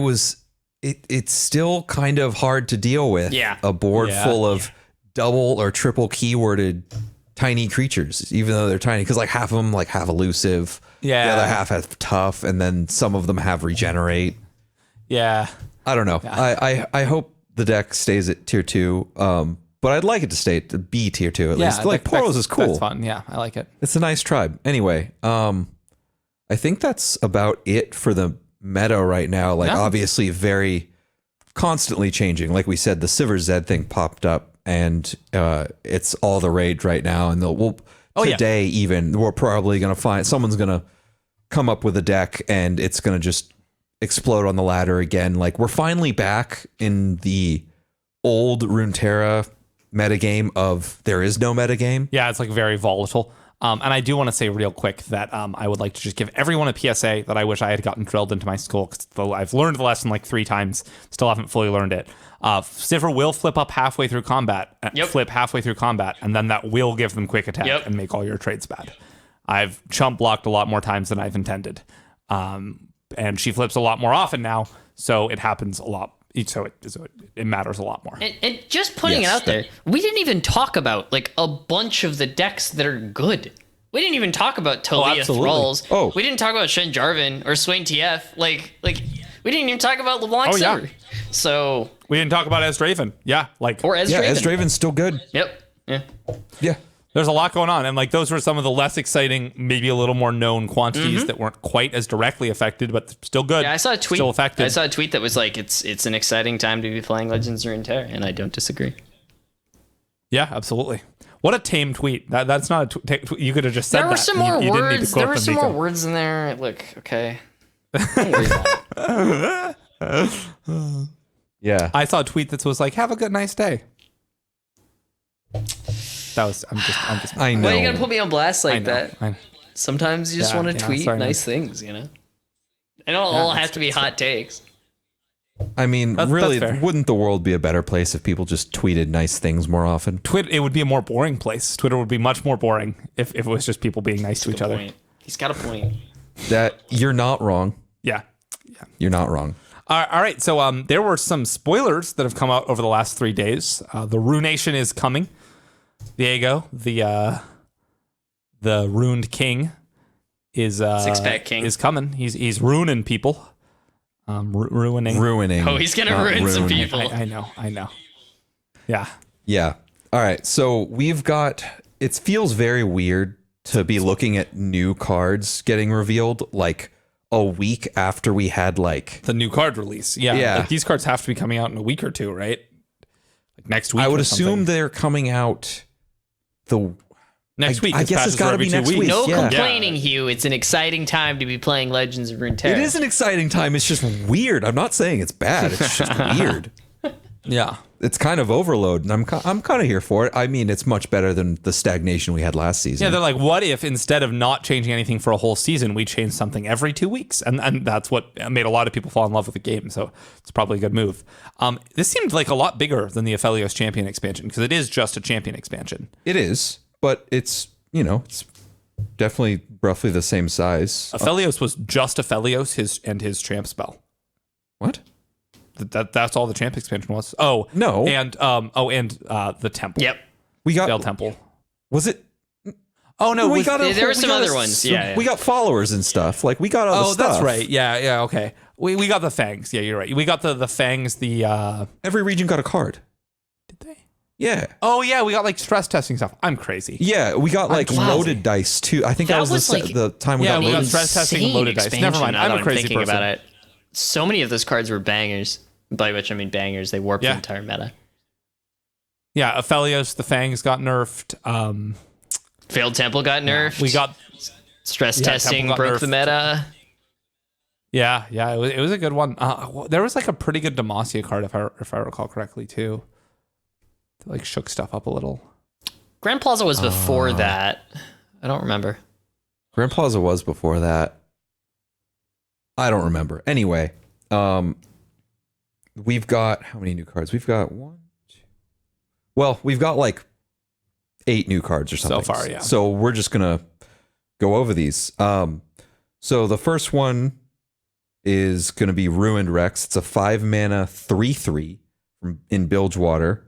it's still kind of hard to deal with. Yeah. A board full of double or triple keyworded tiny creatures, even though they're tiny, because half of them have elusive, the other half have tough, and then some of them have regenerate. Yeah, I don't know. Yeah. I hope the deck stays at tier 2. But I'd like it to stay at B tier 2 at least. Poros is cool. That's fun. Yeah, I like it. It's a nice tribe. Anyway, I think that's about it for the meta right now. Obviously very constantly changing. Like we said, the Sivir Zed thing popped up, and it's all the rage right now. And today even, we're probably going to find someone's going to come up with a deck, and it's going to just explode on the ladder again. We're finally back in the old Runeterra metagame of there is no metagame. Yeah, it's very volatile. And I do want to say real quick that I would like to just give everyone a PSA that I wish I had gotten drilled into my skull, because I've learned the lesson 3 times, still haven't fully learned it. Sivir will flip up halfway through combat, flip halfway through combat, and then that will give them quick attack and make all your trades bad. I've chump blocked a lot more times than I've intended. And she flips a lot more often now, so it happens a lot So it matters a lot more. And just putting it out there, we didn't even talk about like a bunch of the decks that are good. We didn't even talk about Talia Thralls. Oh. We didn't talk about Shen Jarvan or Swain TF. Like we didn't even talk about LeBlanc Silver. Yeah. So we didn't talk about Ezdraven. Yeah, or Ezdraven. Yeah, Ezdraven's still good. Yep. Yeah. Yeah. There's a lot going on, and like those were some of the less exciting, maybe a little more known quantities that weren't quite as directly affected, but still good. Yeah, I saw a tweet. Still affected. I saw a tweet that was like, "It's an exciting time to be playing Legends of Runeterra," and I don't disagree. Yeah, absolutely. What a tame tweet. That's not a tweet. You could have just said that. There were some more you words. Didn't need to quote There were some Nico. more words in there. Look, okay. Don't worry about it. Yeah. I saw a tweet that was like, "Have a good, nice day." That was. I'm just. I know. Why are you gonna put me on blast like I know. that? I know. Sometimes you just want to tweet sorry, nice things, you know. They don't all have to be hot takes. I mean, That's really, fair. wouldn't the world be a better place if people just tweeted nice things more often? It would be a more boring place. Twitter would be much more boring if it was just people being nice to each other. Point. He's got a point. That you're not wrong. Yeah. You're not wrong. All right. So there were some spoilers that have come out over the last 3 days. The Ruination is coming. Diego, the ruined king, is Six-pack king is coming. He's ruining people. Ruining. Ruining. Oh, he's gonna not ruin some ruining. people. I know. Yeah. Yeah. All right. So we've got. It feels very weird to be looking at new cards getting revealed like a week after we had like The new card release. Yeah. Yeah. Like these cards have to be coming out in a week or two, right? Like next week. I would or assume something. they're coming out the Next week. I 'cause guess patches it's gotta are every be 2 next weeks. week. No Yeah. complaining, Hugh. It's an exciting time to be playing Legends of Runeterra. It is an exciting time. It's just weird. I'm not saying it's bad. It's just weird. Yeah. It's kind of overload, and I'm kind of here for it. I mean, it's much better than the stagnation we had last season. Yeah, they're like, what if instead of not changing anything for a whole season, we change something every 2 weeks? And that's what made a lot of people fall in love with the game. So it's probably a good move. This seemed like a lot bigger than the Aphelios Champion expansion because it is just a Champion expansion. It is, but it's it's definitely roughly the same size. Aphelios was just Aphelios, his champ spell. What? That's all the champ expansion was. Oh No. and the temple. Yep. We got Veil temple. Was it? Oh no, We got there were some other ones. Yeah. We got followers and stuff. Like we got other Oh, stuff. that's right. Yeah. Okay. We got the fangs. Yeah, you're right. We got the fangs. Every region got a card. Did they? Yeah. Oh yeah, we got like stress testing stuff. I'm crazy. Yeah, we got like wow. loaded dice too. I think that, That was was, like, the time we yeah, got we got loaded. stress testing and Insane loaded dice. Never expansion mind. now I'm that a crazy thinking person. about it. So many of those cards were bangers. By which I mean bangers. They warped the entire meta. Yeah, Aphelios, the fangs got nerfed. Failed Temple got nerfed. We got stress Yeah, testing Temple got broke the nerfed. meta. yeah. It was a good one. There was like a pretty good Demacia card if I recall correctly too. That, like shook stuff up a little. Grand Plaza was before that. I don't remember. Grand Plaza was before that. I don't remember. Anyway, we've got how many new cards? We've got one, two. Well, we've got like 8 new cards or something. So far, yeah. So we're just gonna go over these. So the first one is gonna be Ruined Rex. It's a 5-mana 3/3 in Bilgewater.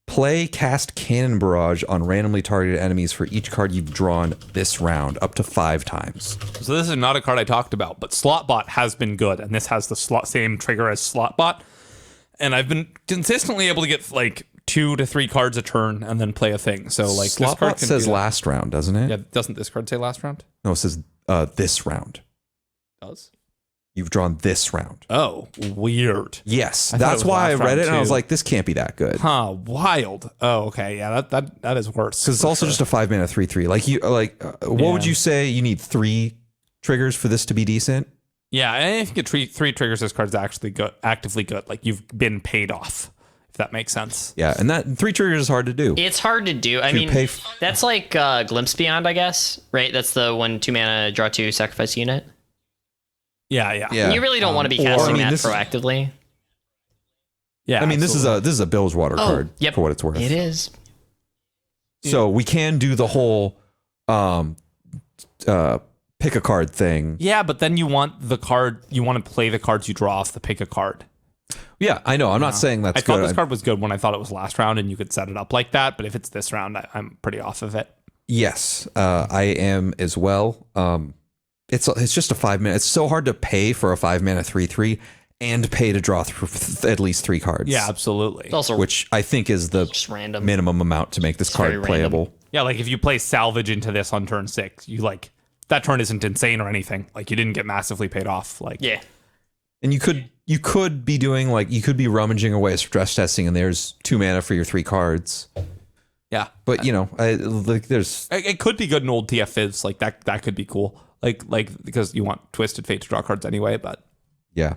Play cast Cannon Barrage on randomly targeted enemies for each card you've drawn this round, up to 5 times. So this is not a card I talked about, but Slotbot has been good, and this has the same trigger as Slotbot. And I've been consistently able to get like 2 to 3 cards a turn and then play a thing. So like this card Slotbot can says do that. last round, doesn't it? Yeah, doesn't this card say last round? No, it says this round. Does. You've drawn this round. Oh, weird. Yes, I thought that's it was why I last read round, it and I was too. like, this can't be that good. Huh, wild. Oh, okay. Yeah, that is worse. Because it's also just a 5-mana 3/3. Like what would you say? You need 3 triggers for this to be decent? Yeah, and if you get 3 triggers, this card's actually good, actively good. Like you've been paid off, if that makes sense. Yeah, and that 3 triggers is hard to do. It's hard to do. I You mean, pay that's like Glimpse Beyond, I guess, right? That's the 1 2-mana draw 2 sacrifice unit. Yeah. Yeah. You really don't want to be or, casting I mean, that this is- proactively. Yeah. I mean, this is a Bilgewater card yep. for what it's worth. It is. So we can do the whole pick a card thing. Yeah, but then you want to play the cards you draw off the pick a card. Yeah, I know. I'm not saying that's I thought good. this card was good when I thought it was last round, and you could set it up like that. But if it's this round, I'm pretty off of it. Yes, I am as well. It's just a 5 mana. It's so hard to pay for a 5 mana 3/3 and pay to draw at least 3 cards. Yeah, absolutely. It's also Which I think is the just random. minimum amount to make this card very playable. Yeah, like if you play Salvage into this on turn 6, you like that turn isn't insane or anything. Like you didn't get massively paid off. Like Yeah. And you could be doing you could be rummaging away stress testing, and there's 2 mana for your 3 cards. yeah. But there's It could be good in old TF Fizz. Like that could be cool. Like because you want Twisted Fate to draw cards anyway. But yeah.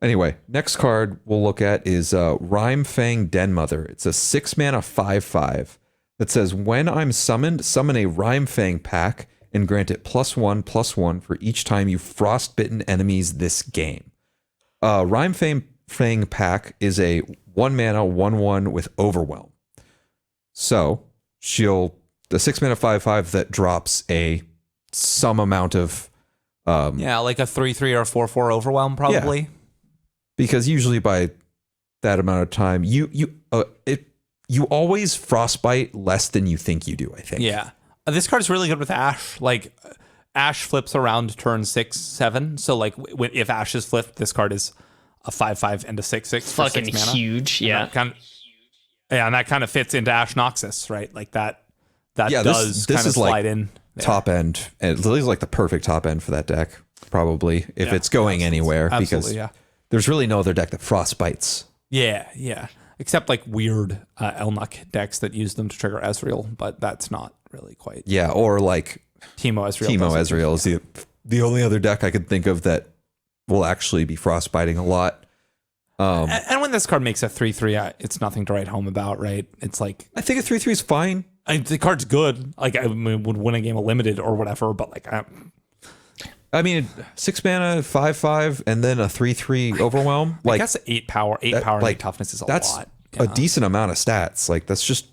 Anyway, next card we'll look at is Rhymefang Denmother. It's a 6 mana 5/5 that says when I'm summoned, summon a Rhymefang pack and grant it +1/+1 for each time you frostbitten enemies this game. Rhymefang pack is a 1 mana 1/1 with Overwhelm. So the 6 mana 5/5 that drops some amount of yeah, like a 3/3 or a 4/4 overwhelm probably. Yeah. Because usually by that amount of time, you always frostbite less than you think you do, I think. Yeah. This card is really good with Ash. Like Ash flips around turn 6, 7. So like if Ash is flipped, this card is a 5/5 and a 6/6 for Fucking 6 mana. huge. Yeah. And that kind of fits into Ash Noxus, right? Like that Yeah, does this kind of is slide like in. top end. And it is like the perfect top end for that deck, probably, if it's going anywhere. Absolutely, Because yeah. there's really no other deck that frostbites. Yeah. Except like weird Elnuck decks that use them to trigger Ezreal, but that's not really quite. Yeah, or like Teemo Ezreal. Teemo does it. Ezreal is the only other deck I could think of that will actually be frostbiting a lot. And when this card makes a 3/3, it's nothing to write home about, right? It's like I think a 3/3 is fine. the card's good. Like I would win a game of limited or whatever, but like I mean, 6 mana, 5/5, and then a 3/3 overwhelm. I guess 8 power, and like, 8 toughness is a that's lot. a decent amount of stats. Like that's just,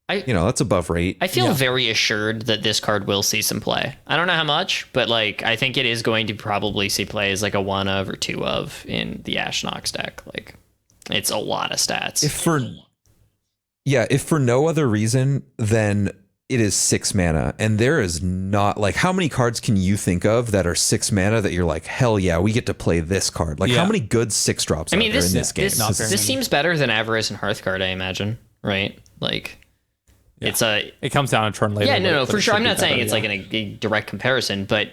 that's above rate. I feel very assured that this card will see some play. I don't know how much, but like I think it is going to probably see play as like a 1 of or 2 of in the Ash Nox deck. Like it's a lot of stats. If for no other reason than it is 6 mana, and there is not like how many cards can you think of that are 6 mana that you're like, hell yeah, we get to play this card. Like how many good 6 drops are there in this game? This seems better than Avarice and Hearthguard, I imagine, right? Like it comes down a turn later. Yeah, no, for sure. I'm not saying it's better, like a direct comparison, but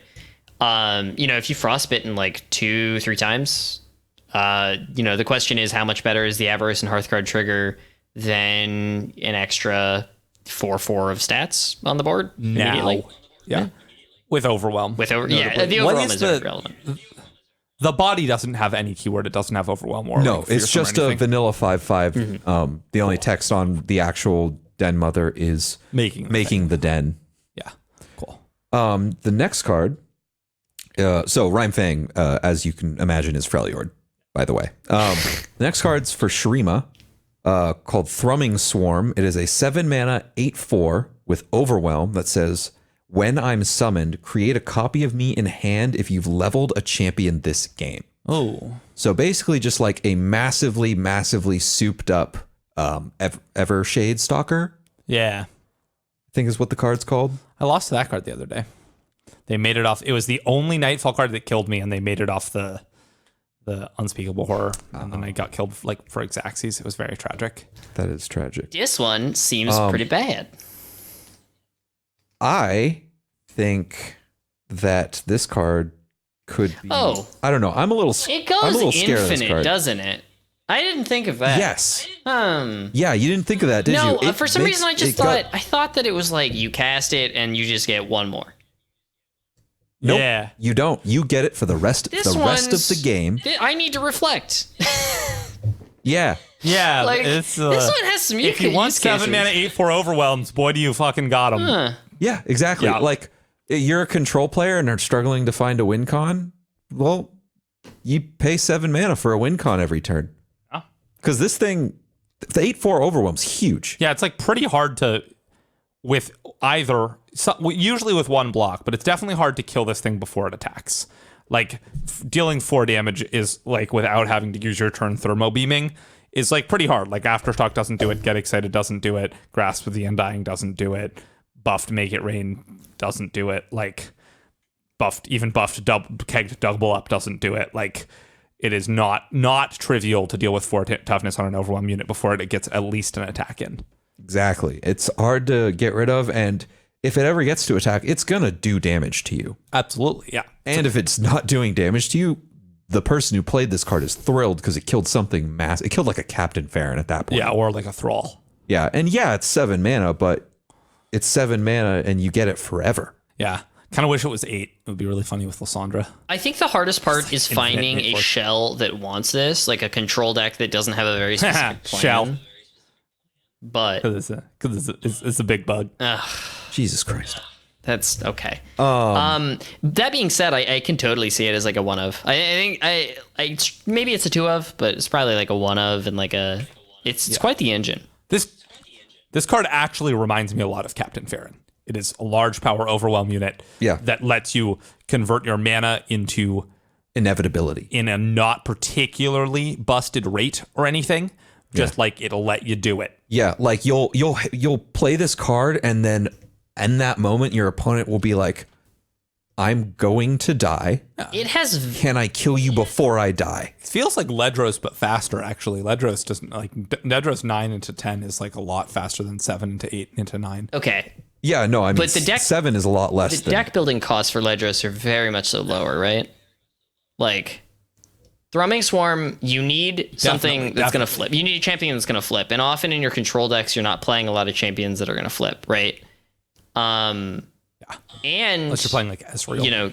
if you frostbitten like 2-3 times, the question is how much better is the Avarice and Hearthguard trigger than an extra 4/4 of stats on the board immediately? Yeah. With Overwhelm. The Overwhelm is irrelevant. The body doesn't have any keyword. It doesn't have Overwhelm or no, it's just a vanilla 5/5. Mm-hmm. The only text on the actual Den Mother is making the den. Yeah, cool. The next card, so Rhymefang, as you can imagine, is Freljord, by the way. The next card's for Shreema, called Thrumming Swarm. It is a 7 mana 8/4 with Overwhelm that says, when I'm summoned, create a copy of me in hand if you've leveled a champion this game. Oh. So basically just like a massively, massively souped up Evershade Stalker. Yeah. I think is what the card's called. I lost to that card the other day. They made it off. It was the only Nightfall card that killed me, and they made it off the Unspeakable Horror. And then I got killed like for Xaxes. It was very tragic. That is tragic. This one seems pretty bad. I think that this card could be. Oh. I don't know. I'm a little It goes I'm a little scared of this infinite, card. doesn't it? I didn't think of that. Yes. Yeah, you didn't think of that, did no, you? for some reason I thought that it was like you cast it and you just get one more. Nope, Yeah. you don't. You get it for the rest of the game. I need to reflect. Yeah. Yeah. Like, it's, this one has some if you want use cases. 7 mana 8/4 Overwhelms, boy, do you fucking got them. Yeah, exactly. Yeah. Like, you're a control player and are struggling to find a win con. Well, you pay 7 mana for a win con every turn. Because this thing, the 8/4 Overwhelm's huge. Yeah, it's like pretty hard to, with either, usually with one block, but it's definitely hard to kill this thing before it attacks. Like dealing 4 damage is like without having to use your turn thermo beaming is like pretty hard. Like Aftershock doesn't do it, Get Excited doesn't do it, Grasp of the Undying doesn't do it, buffed Make It Rain doesn't do it, like buffed kegged double up doesn't do it. Like it is not trivial to deal with 4 toughness on an overwhelm unit before it gets at least an attack in. Exactly. It's hard to get rid of, and if it ever gets to attack, it's gonna do damage to you. Absolutely, yeah. And if it's not doing damage to you, the person who played this card is thrilled because it killed something massive. It killed like a Captain Farron at that point. Yeah, or like a Thrall. Yeah, and yeah, it's 7 mana, but it's 7 mana and you get it forever. Yeah. Kind of wish it was 8. It would be really funny with Lysandra. I think the hardest part is finding a shell that wants this, like a control deck that doesn't have a very specific plan. Shell. But Because it's a big bug. Jesus Christ. That's okay. That being said, I can totally see it as like a one of. I think I maybe it's a 2 of, but it's probably like a 1 of and like a. It's quite the engine. This card actually reminds me a lot of Captain Farron. It is a large power overwhelm unit that lets you convert your mana into inevitability in a not particularly busted rate or anything. Just like it'll let you do it. Yeah, like you'll play this card, and then in that moment, your opponent will be like, "I'm going to die. It has. Can I kill you before I die?" It feels like Ledros, but faster. Actually, Ledros doesn't like Ledros 9 into 10 is like a lot faster than 7 into 8 into 9. Okay. Yeah, no, I mean, but the deck, 7 is a lot less. The deck building costs for Ledros are very much so lower, right? Like. Thrumming Swarm, you need something that's going to flip. You need a champion that's going to flip. And often in your control decks, you're not playing a lot of champions that are going to flip, right? And unless you're playing like Ezreal. You know,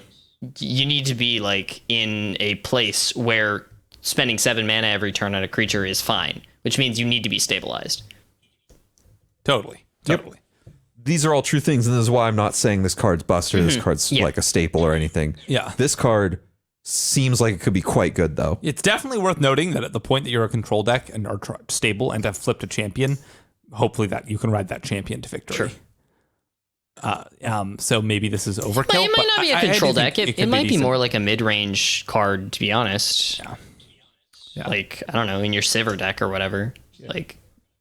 you need to be like in a place where spending 7 mana every turn on a creature is fine, which means you need to be stabilized. Totally. Yep. These are all true things, and this is why I'm not saying this card's bust or this card's like a staple or anything. Yeah. This card seems like it could be quite good, though. It's definitely worth noting that at the point that you're a control deck and are stable and have flipped a champion, hopefully that you can ride that champion to victory. Sure. So maybe this is overkill. But it might not be a control deck. It might be decent. more like a mid-range card, to be honest. Yeah. Like, I don't know, in your Sivir deck or whatever. Yeah. Like...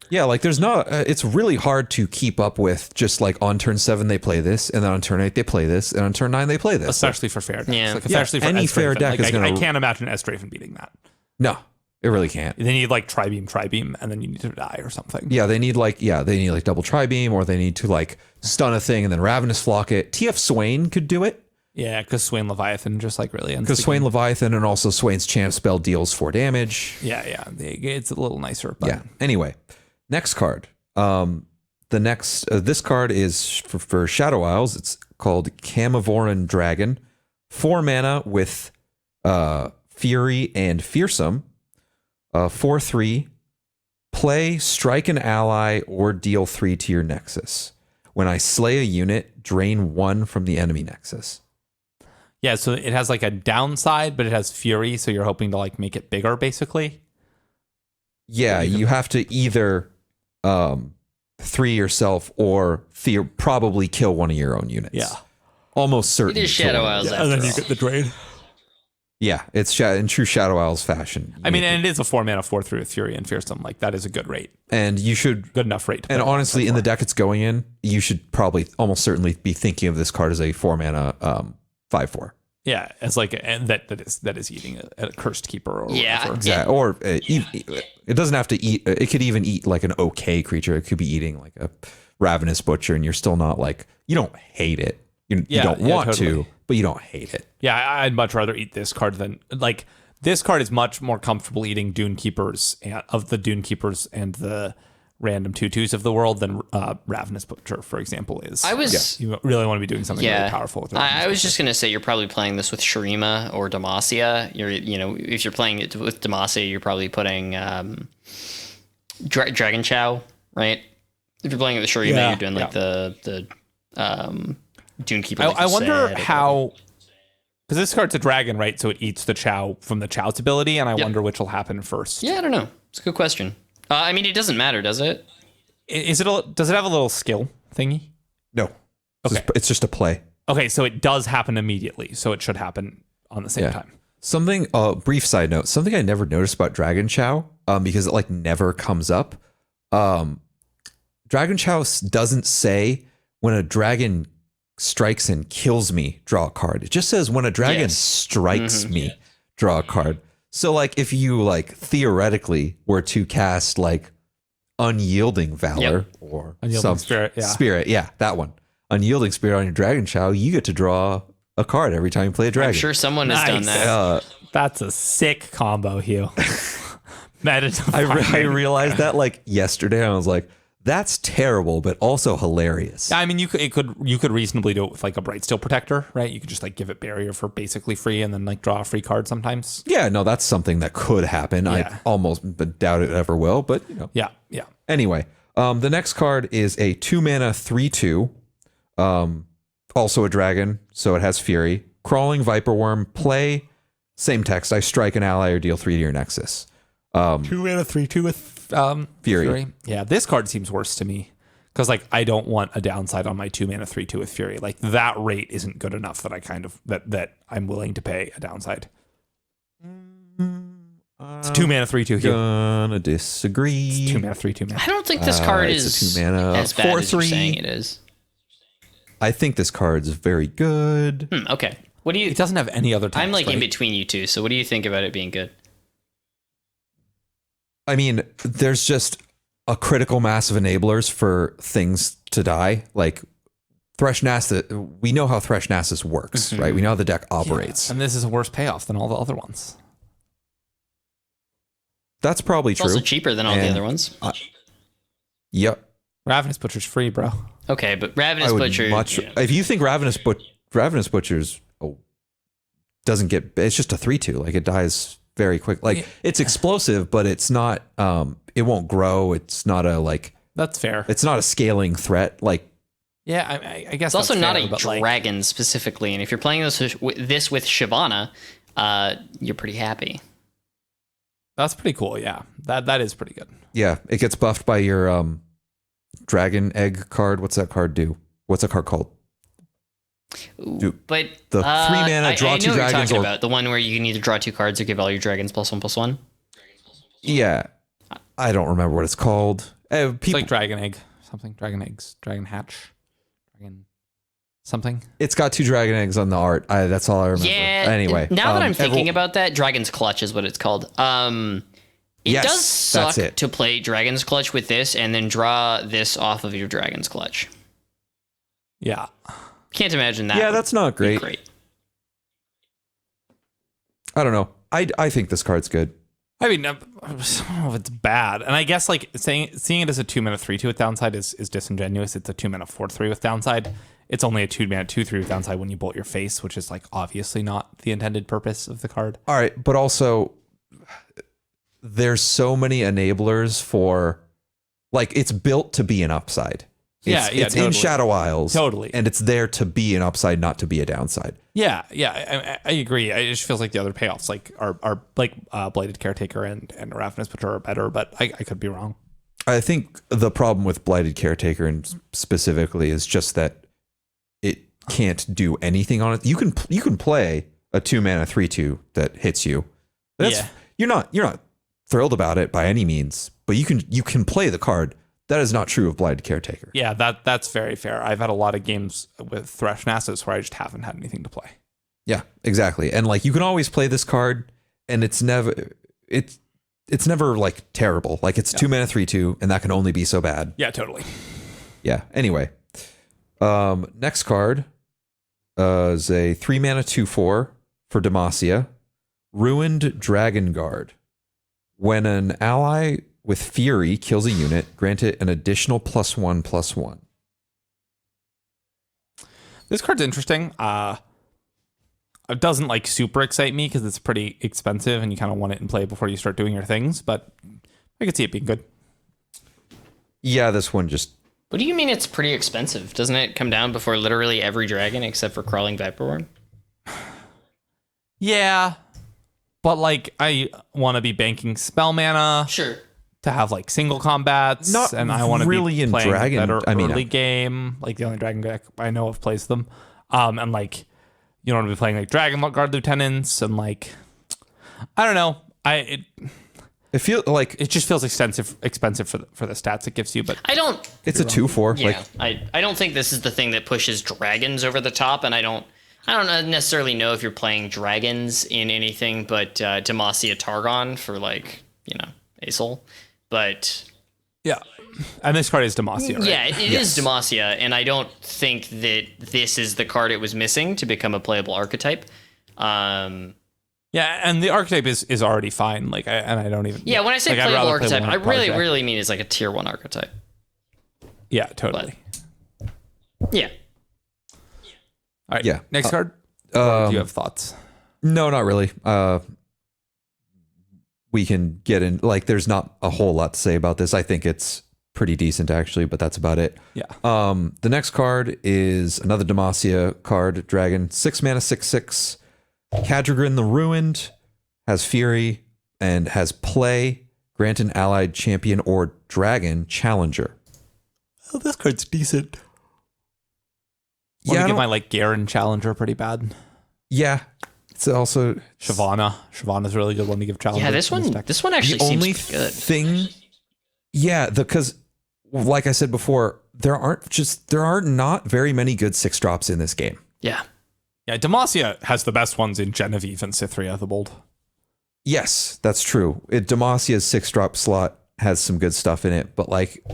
Yeah, like there's not, it's really hard to keep up with just like on turn 7 they play this, and then on turn 8 they play this, and on turn 9 they play this. Especially for fair decks. Yeah. Like, especially for any Ezdraven. fair deck is going to... I can't imagine Ezdraven beating that. No, it really can't. They need like Tri-Beam, and then you need to die or something. Yeah, they need like double Tri-Beam, or they need to like stun a thing and then Ravenous Flock it. TF Swain could do it. Yeah, because Swain Leviathan just like really ends. Because Swain Leviathan and also Swain's Champ spell deals 4 damage. Yeah. It's a little nicer. But. Yeah. Anyway, next card. This card is for Shadow Isles. It's called Camivoran Dragon. 4 mana with Fury and Fearsome. 4/3. Play, strike an ally, or deal 3 to your Nexus. When I slay a unit, drain 1 from the enemy Nexus. Yeah, so it has like a downside, but it has Fury, so you're hoping to like make it bigger, basically. Yeah, you have to either 3 yourself or probably kill one of your own units. Yeah. Almost certain. It is Shadow Isles after And then all. you get the drain. Yeah, it's in true Shadow Isles fashion. I mean, and it is a 4 mana 4/3 with Fury and Fearsome. Like, that is a good rate. And you should... Good enough rate. And honestly, in the deck it's going in, you should probably almost certainly be thinking of this card as a 4 mana 5/4. Yeah, as like that is eating a Cursed Keeper or whatever. Exactly. Or it doesn't have to eat. It could even eat like an okay creature. It could be eating like a Ravenous Butcher, and you're still not like, you don't hate it. You don't want totally. to, but you don't hate it. Yeah, I'd much rather eat this card than like this card is much more comfortable eating Dune Keepers and the random 2/2s of the world than Ravenous Butcher, for example, is. You really want to be doing something really powerful with it. I was just gonna say you're probably playing this with Shurima or Demacia. If you're playing it with Demacia, you're probably putting Dragon Chow, right? If you're playing it with Shurima, you're doing like the Dune Keeper. Like I wonder how, because this card's a dragon, right? So it eats the Chow from the Chow's ability, and I wonder which will happen first. Yeah, I don't know. It's a good question. I mean, it doesn't matter, does it? Does it have a little skill thingy? No. Okay. It's just a play. Okay, so it does happen immediately, so it should happen on the same time. Something, brief side note, something I never noticed about Dragon Chow, because it like never comes up. Dragon Chow doesn't say when a dragon strikes and kills me, draw a card. It just says when a dragon strikes me, draw a card. So like if you like theoretically were to cast like Unyielding Valor or Unyielding some Spirit, yeah, that one. Unyielding Spirit on your Dragon Chow, you get to draw a card every time you play a dragon. I'm sure someone has done that. That's a sick combo, Hugh. I realized that like yesterday. I was like, that's terrible, but also hilarious. I mean, you could reasonably do it with like a Bright Steel Protector, right? You could just like give it barrier for basically free, and then like draw a free card sometimes. Yeah, no, that's something that could happen. Yeah. I almost doubt it ever will, but you know. Yeah. Anyway, the next card is a 2-mana 3/2, also a dragon, so it has Fury. Crawling Viper Worm. Play same text. I strike an ally or deal 3 to your Nexus. 2-mana 3/2 with Fury. Yeah, this card seems worse to me because like I don't want a downside on my 2-mana 3/2 with Fury. Like that rate isn't good enough that I kind of that I'm willing to pay a downside. It's 2-mana 3/2 here. Gonna disagree. It's 2-mana 3/2 mana. I don't think this card it's is a 2-mana as bad as you're 4/3. saying it is. I think this card's very good. Okay. What do you? It doesn't have any other types. I'm like in right? between you two. So what do you think about it being good? I mean, there's just a critical mass of enablers for things to die. Like Thresh Nasus, we know how Thresh Nasus works, right? We know how the deck operates. Yeah, and this is a worse payoff than all the other ones. That's probably It's true. also cheaper than all the other ones. Yep. Ravenous Butcher's free, bro. Okay, but Ravenous I would Butcher. if you think Ravenous Butcher's doesn't get, it's just a 3/2. Like it dies very quick. Like it's explosive, but it's not. It won't grow. It's not a like. That's fair. It's not a scaling threat. Like yeah, I guess It's also that's not fair, a but, like, dragon specifically, and if you're playing this with Shyvana, you're pretty happy. that's pretty cool. Yeah, that is pretty good. yeah, it gets buffed by your dragon egg card. What's that card do? What's that card called? But the 3-mana draw I know 2 what you're dragons talking or about the one where you can either draw 2 cards or give all your dragons +1/+1. Yeah, I don't remember what it's called. It's People, like Dragon Egg, something. Dragon Eggs, Dragon Hatch, Dragon something. it's got 2 dragon eggs on the art. That's all I remember. Yeah. Anyway, now that I'm thinking about that, Dragon's Clutch is what it's called. It Yes, does that's suck it. to play Dragon's Clutch with this and then draw this off of your Dragon's Clutch. Yeah. Can't imagine that. Yeah, that's not would be great. I don't know. I think this card's good. I mean, I don't know if it's bad, and I guess like seeing it as a 2-mana 3/2 with downside is disingenuous. It's a 2-mana 4/3 with downside. It's only a 2-mana 2/3 with downside when you bolt your face, which is like obviously not the intended purpose of the card. All right, but also there's so many enablers for, like, it's built to be an upside. It's totally. in Shadow Isles. Totally. And it's there to be an upside, not to be a downside. Yeah, I agree. It just feels like the other payoffs like are like Blighted Caretaker and Ravenous Butcher are better, but I could be wrong. I think the problem with Blighted Caretaker and specifically is just that it can't do anything on it. You can play a 2-mana 3/2 that hits you. You're not thrilled about it by any means, but you can play the card. That is not true of Blighted Caretaker. Yeah, that's very fair. I've had a lot of games with Thresh Nasus where I just haven't had anything to play. Yeah, exactly. And like you can always play this card, and it's never like terrible. Like it's 2-mana 3/2, and that can only be so bad. Yeah, totally. Yeah. Anyway, next card is a 3-mana 2/4 for Demacia, Ruined Dragon Guard. When an ally with Fury kills a unit, grant it an additional +1/+1. This card's interesting. It doesn't like super excite me because it's pretty expensive and you kind of want it in play before you start doing your things, but I could see it being good. Yeah, this one just... What do you mean it's pretty expensive? Doesn't it come down before literally every dragon except for Crawling Viperworm? Yeah, but like I want to be banking spell mana Sure. to have like single combats, Not and I want to really be in playing Dragon. better I mean, early game. Like the only Dragon deck I know of plays them, and like you don't want to be playing like Dragon Guard Lieutenants and like, I don't know. It feels like it just feels expensive for the stats it gives you, but it's a 2/4. Yeah, I don't think this is the thing that pushes dragons over the top, and I don't necessarily know if you're playing dragons in anything but Demacia Targon for like, Aesol, but yeah. And this card is Demacia, right? Yeah, it is Demacia, and I don't think that this is the card it was missing to become a playable archetype. Yeah, and the archetype is already fine. Like, I don't even. Yeah, when I say like, playable archetype, I really, Project. really mean it's like a tier 1 archetype. Yeah, totally. But, yeah. All right. Yeah. Next card. Do you have thoughts? No, not really. We can get in. Like, there's not a whole lot to say about this. I think it's pretty decent actually, but that's about it. Yeah. The next card is another Demacia card, dragon, 6 mana, 6/6. Cadrigrin the Ruined has Fury and has play. Grant an allied champion or dragon challenger. Oh, this card's decent. Yeah, I give my like Garen challenger pretty bad. Yeah, it's also Shyvana. Shyvana's a really good one to give challenger. Yeah, this one actually the seems only pretty good. thing. Yeah, because like I said before, there are not very many good 6-drops in this game. Yeah. Yeah, Demacia has the best ones in Genevieve and Cythria the Bold. Yes, that's true. Demacia's 6-drop slot has some good stuff in it, but like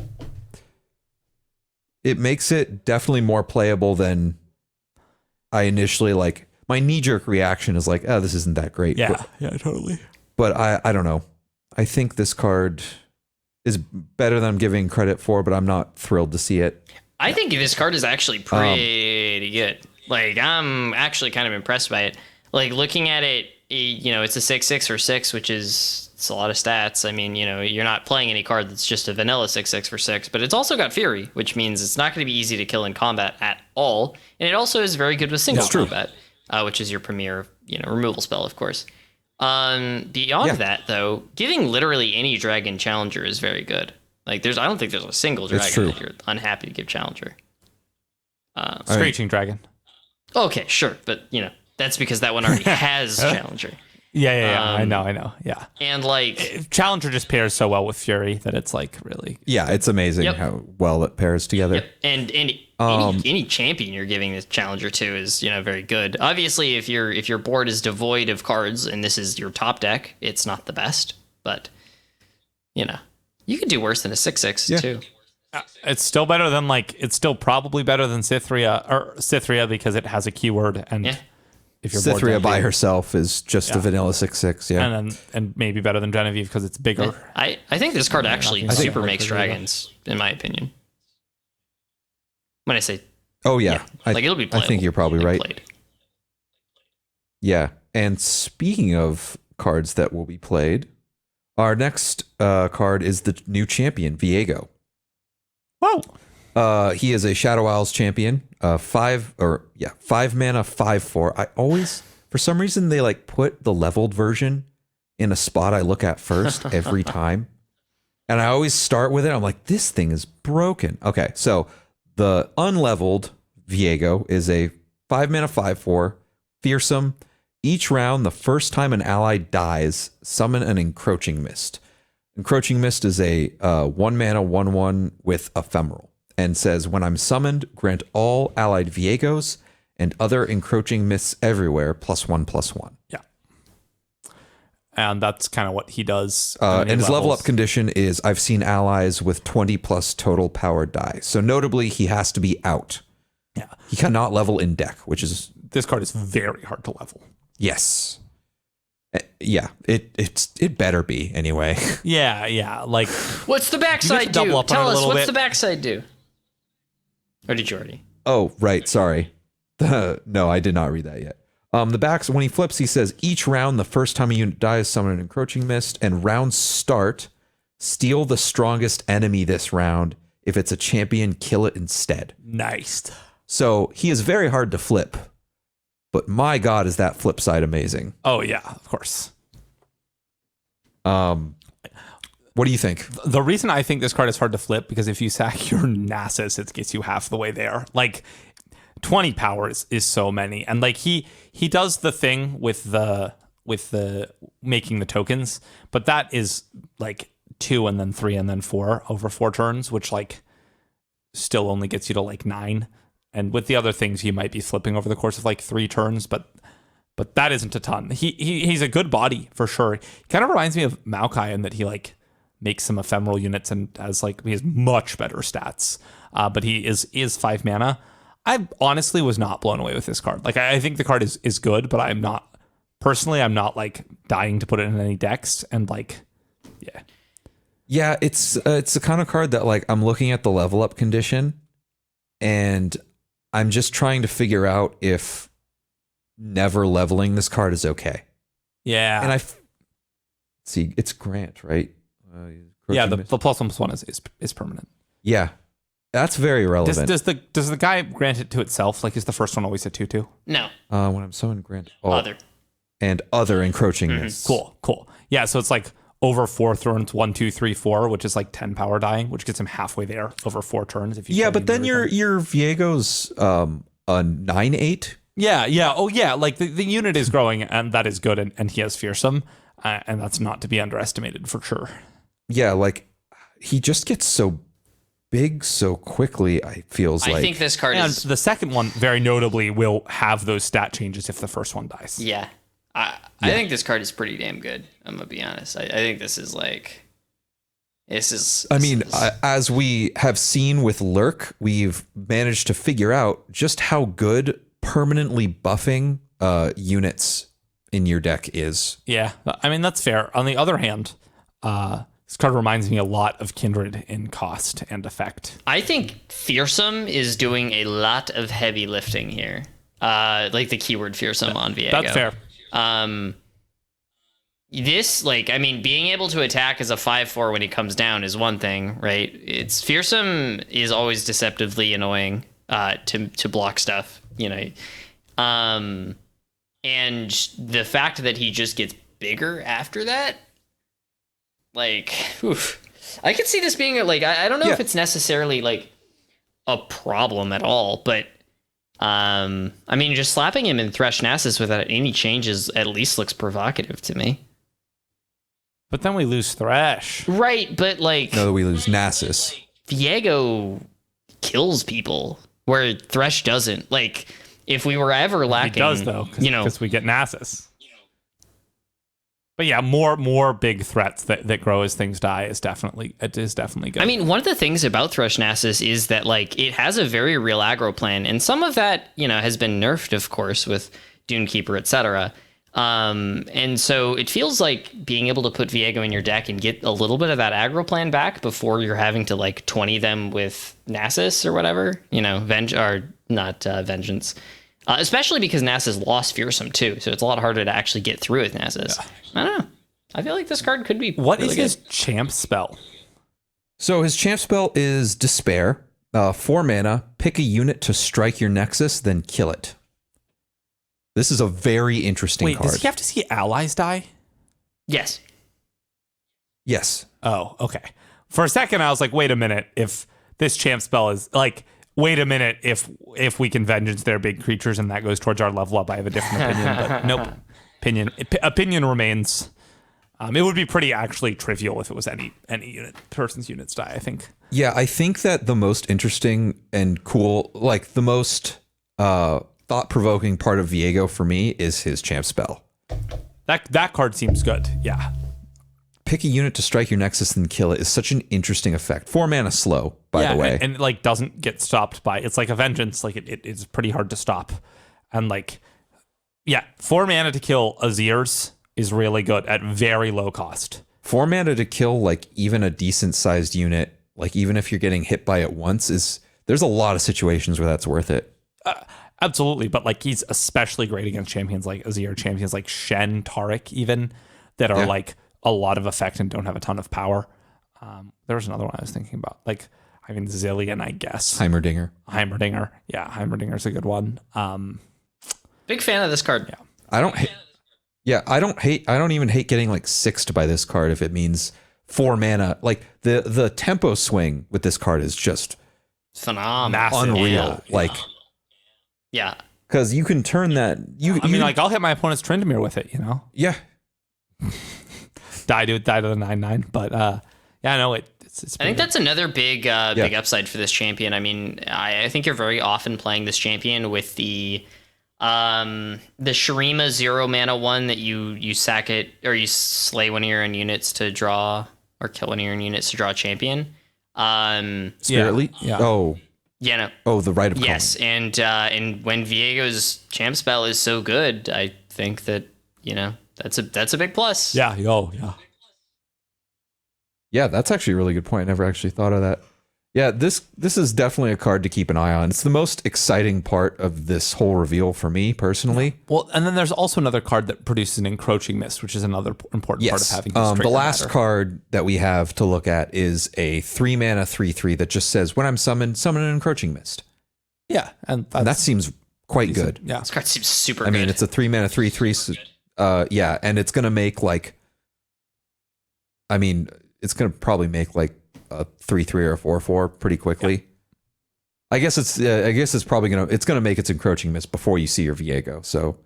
it makes it definitely more playable than I initially like. My knee-jerk reaction is like, oh, this isn't that great. Yeah, totally. But I don't know. I think this card is better than I'm giving credit for, but I'm not thrilled to see it. I think this card is actually pretty good. Like, I'm actually kind of impressed by it. Like, looking at it, it's a 6/6 for 6, which is it's a lot of stats. I mean, you're not playing any card that's just a vanilla 6/6 for 6, but it's also got Fury, which means it's not going to be easy to kill in combat at all. And it also is very good with single combat, which is your premier, removal spell, of course. Beyond that, though, giving literally any dragon challenger is very good. Like, I don't think there's a single dragon that you're unhappy to give challenger. Screeching Dragon. Okay, sure, but that's because that one already has challenger. Yeah. I know. Yeah. And like challenger just pairs so well with Fury that it's like really. Yeah, it's amazing how well it pairs together. Yep. And any champion you're giving this challenger to is very good. Obviously, if your board is devoid of cards and this is your top deck, it's not the best, but you could do worse than a 6/6 too. It's still better than it's still probably better than Cythria because it has a keyword and if your Cythria by herself is just a vanilla 6/6, and maybe better than Genevieve because it's bigger. I think this card actually super makes dragons, in my opinion. When I say it'll be playable. I think you're probably right. Played. Yeah, and speaking of cards that will be played, our next card is the new champion, Viego. Whoa! He is a Shadow Isles champion. 5 mana, 5/4. I always, for some reason, they put the leveled version in a spot I look at first every time, and I always start with it. I'm like, this thing is broken. Okay, so the unleveled Viego is a 5 mana, 5/4, fearsome. Each round, the first time an ally dies, summon an Encroaching Mist. Encroaching Mist is a 1 mana 1/1 with ephemeral and says, when I'm summoned, grant all allied Viegos and other Encroaching Mists everywhere +1/+1. Yeah. And that's kind of what he does. And his level up condition is I've seen allies with 20+ total power die. So notably, he has to be out. Yeah. He cannot level in deck, which is... This card is very hard to level. Yes. Yeah, it better be anyway. Yeah. What's the backside do? Tell us, what's the backside do? Or did you already? Oh, right. Sorry. No, I did not read that yet. The backs, when he flips, he says, each round, the first time a unit dies, summon an Encroaching Mist, and round start, steal the strongest enemy this round. If it's a champion, kill it instead. Nice. So he is very hard to flip. But my God, is that flip side amazing? Oh, yeah, of course. What do you think? The reason I think this card is hard to flip, because if you sack your Nasus, it gets you half the way there. 20 power is so many. And like he does the thing with the making the tokens, but that is like 2 and then 3 and then 4 over 4 turns, which like still only gets you to like 9. And with the other things, you might be flipping over the course of like 3 turns, but that isn't a ton. He's a good body for sure. He kind of reminds me of Maokai in that he like makes some ephemeral units and he has much better stats. But he is 5 mana. I honestly was not blown away with this card. Like I think the card is good, but I'm not like dying to put it in any decks. And like, yeah, it's the kind of card that like I'm looking at the level up condition, and I'm just trying to figure out if never leveling this card is okay. Yeah, and see it's Grant, right? The +1/+1 is permanent. Yeah. That's very relevant. Does the guy grant it to itself? Like, is the first one always a 2/2? No. When I'm summoning grant other and other encroaching this. Cool. Yeah, so it's like over 4 turns, 1, 2, 3, 4, which is like 10 power dying, which gets him halfway there over 4 turns. If you but then your Viego's a 9/8. Yeah. Oh yeah, like the unit is growing, and that is good, and he has fearsome, and that's not to be underestimated for sure. Yeah, like he just gets so big so quickly. I think this card and is... the second one very notably will have those stat changes if the first one dies. Yeah. I think this card is pretty damn good. I'm gonna be honest. I think this is like... as we have seen with Lurk, we've managed to figure out just how good permanently buffing units in your deck is. Yeah, I mean, that's fair. On the other hand, this card reminds me a lot of Kindred in cost and effect. I think Fearsome is doing a lot of heavy lifting here. Like the keyword Fearsome on Viego. That's fair. This, like, I mean, being able to attack as a 5/4 when he comes down is one thing, right? It's Fearsome is always deceptively annoying to block stuff, you know. And the fact that he just gets bigger after that, like, oof. I could see this being like, I don't know if it's necessarily like a problem at all, but I mean, just slapping him in Thresh Nasus without any changes at least looks provocative to me. But then we lose Thresh. Right, but like... No, we lose Nasus. Viego kills people, where Thresh doesn't. Like, if we were ever lacking... He does, though, because we get Nasus. But yeah, more big threats that grow as things die is definitely good. I mean, one of the things about Thresh Nasus is that like it has a very real aggro plan, and some of that, you know, has been nerfed, of course, with Dunekeeper, etc. And so it feels like being able to put Viego in your deck and get a little bit of that aggro plan back before you're having to like 20 them with Nasus or whatever, you know, Vengeance. Especially because Nasus lost Fearsome too, so it's a lot harder to actually get through with Nasus. Yeah. I don't know. I feel like this card could be What really is his champ spell? So his champ spell is Despair. 4 mana, pick a unit to strike your Nexus, then kill it. This is a very interesting card. Wait, does he have to see allies die? Yes. Yes. Oh, okay. For a second, I was like, wait a minute. If this champ spell is like... Wait a minute, if we can vengeance their big creatures and that goes towards our level up, I have a different opinion, but nope. Opinion remains. It would be pretty actually trivial if it was any person's units die, I think. Yeah, I think that the most interesting and cool, like the most thought-provoking part of Viego for me is his champ spell. That card seems good, yeah. Pick a unit to strike your Nexus and kill it is such an interesting effect. 4 mana slow, by the way. And like doesn't get stopped by, it's like a vengeance, like it's pretty hard to stop. And like, 4 mana to kill Azirs is really good at very low cost. 4 mana to kill like even a decent sized unit, like even if you're getting hit by it once, there's a lot of situations where that's worth it. Absolutely, but like he's especially great against champions like Azir, champions like Shen, Taric even, that are like a lot of effect and don't have a ton of power. There was another one I was thinking about. Like, I mean, Zillion, I guess. Heimerdinger. Yeah, Heimerdinger's a good one. Big fan of this card. Yeah. I don't even hate getting like sixed by this card if it means 4 mana. Like the tempo swing with this card is just phenomenal. unreal. Yeah. Yeah. Because you can turn that. I mean, like I'll hit my opponent's Tryndamere with it, you know. Yeah. Die to the 9/9, but yeah, no, it's I think that's another big upside for this champion. I mean, I think you're very often playing this champion with the Shurima 0 mana one that you sack it or you slay one of your own units to draw or kill one of your own units to draw a champion. Spirit Leap? Yeah. Oh. Yeah, no. Oh, the Rite of Yes, Calling. and when Viego's champ spell is so good, I think that, you know, that's a big plus. Yeah, yeah. Yeah, that's actually a really good point. I never actually thought of that. Yeah, this is definitely a card to keep an eye on. It's the most exciting part of this whole reveal for me personally. Well, and then there's also another card that produces an encroaching mist, which is another important part of having this the last card that we have to look at is a 3 mana 3/3 that just says when I'm summoned, summon an encroaching mist. Yeah, and that seems quite decent. good. Yeah, this card seems super good. I mean, it's a 3 mana 3/3. Yeah, and it's gonna make like. I mean, it's gonna probably make like a 3/3 or a 4/4 pretty quickly. Yeah. I guess it's probably gonna make its encroaching mist before you see your Viego, so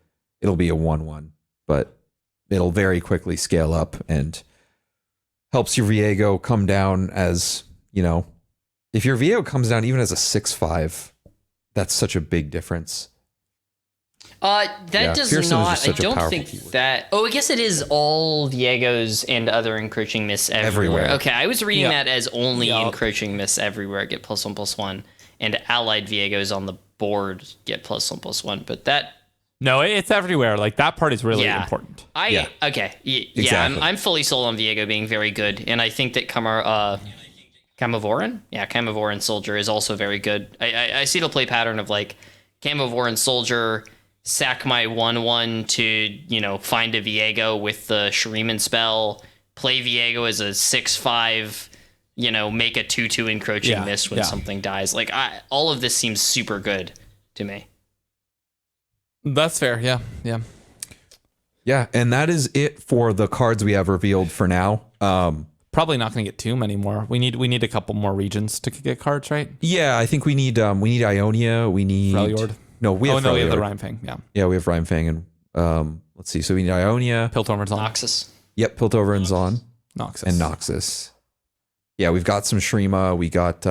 it'll be a 1/1, but it'll very quickly scale up and helps your Viego come down as, you know, if your Viego comes down even as a 6/5, that's such a big difference. Does Fearsome not. is just I such a don't powerful think keyword. that. Oh, I guess it is all Viegos and other encroaching mists everywhere. Okay, I was reading that as only encroaching mists everywhere get +1/+1, and allied Viegos on the board get +1/+1. But that. No, it's everywhere. Like that part is really important. Okay. Exactly. I'm fully sold on Viego being very good, and I think that Camavoran? Yeah, Camavoran Soldier is also very good. I see the play pattern of like Camavoran Soldier, sack my 1/1 to, you know, find a Viego with the Shuriman spell, play Viego as a 6/5, you know, make a 2/2 encroaching mist when something dies. Like all of this seems super good to me. That's fair. Yeah. Yeah, and that is it for the cards we have revealed for now. Probably not going to get too many more. We need a couple more regions to get cards, right? Yeah, I think we need Ionia. We need Freljord. No, we have we have the Rhymefang. Yeah, we have Rhymefang, and let's see. So we need Ionia, Piltover and Zon. Noxus. Yep, Piltover and Zon. Noxus. And Noxus. Yeah, we've got some Shrima. We got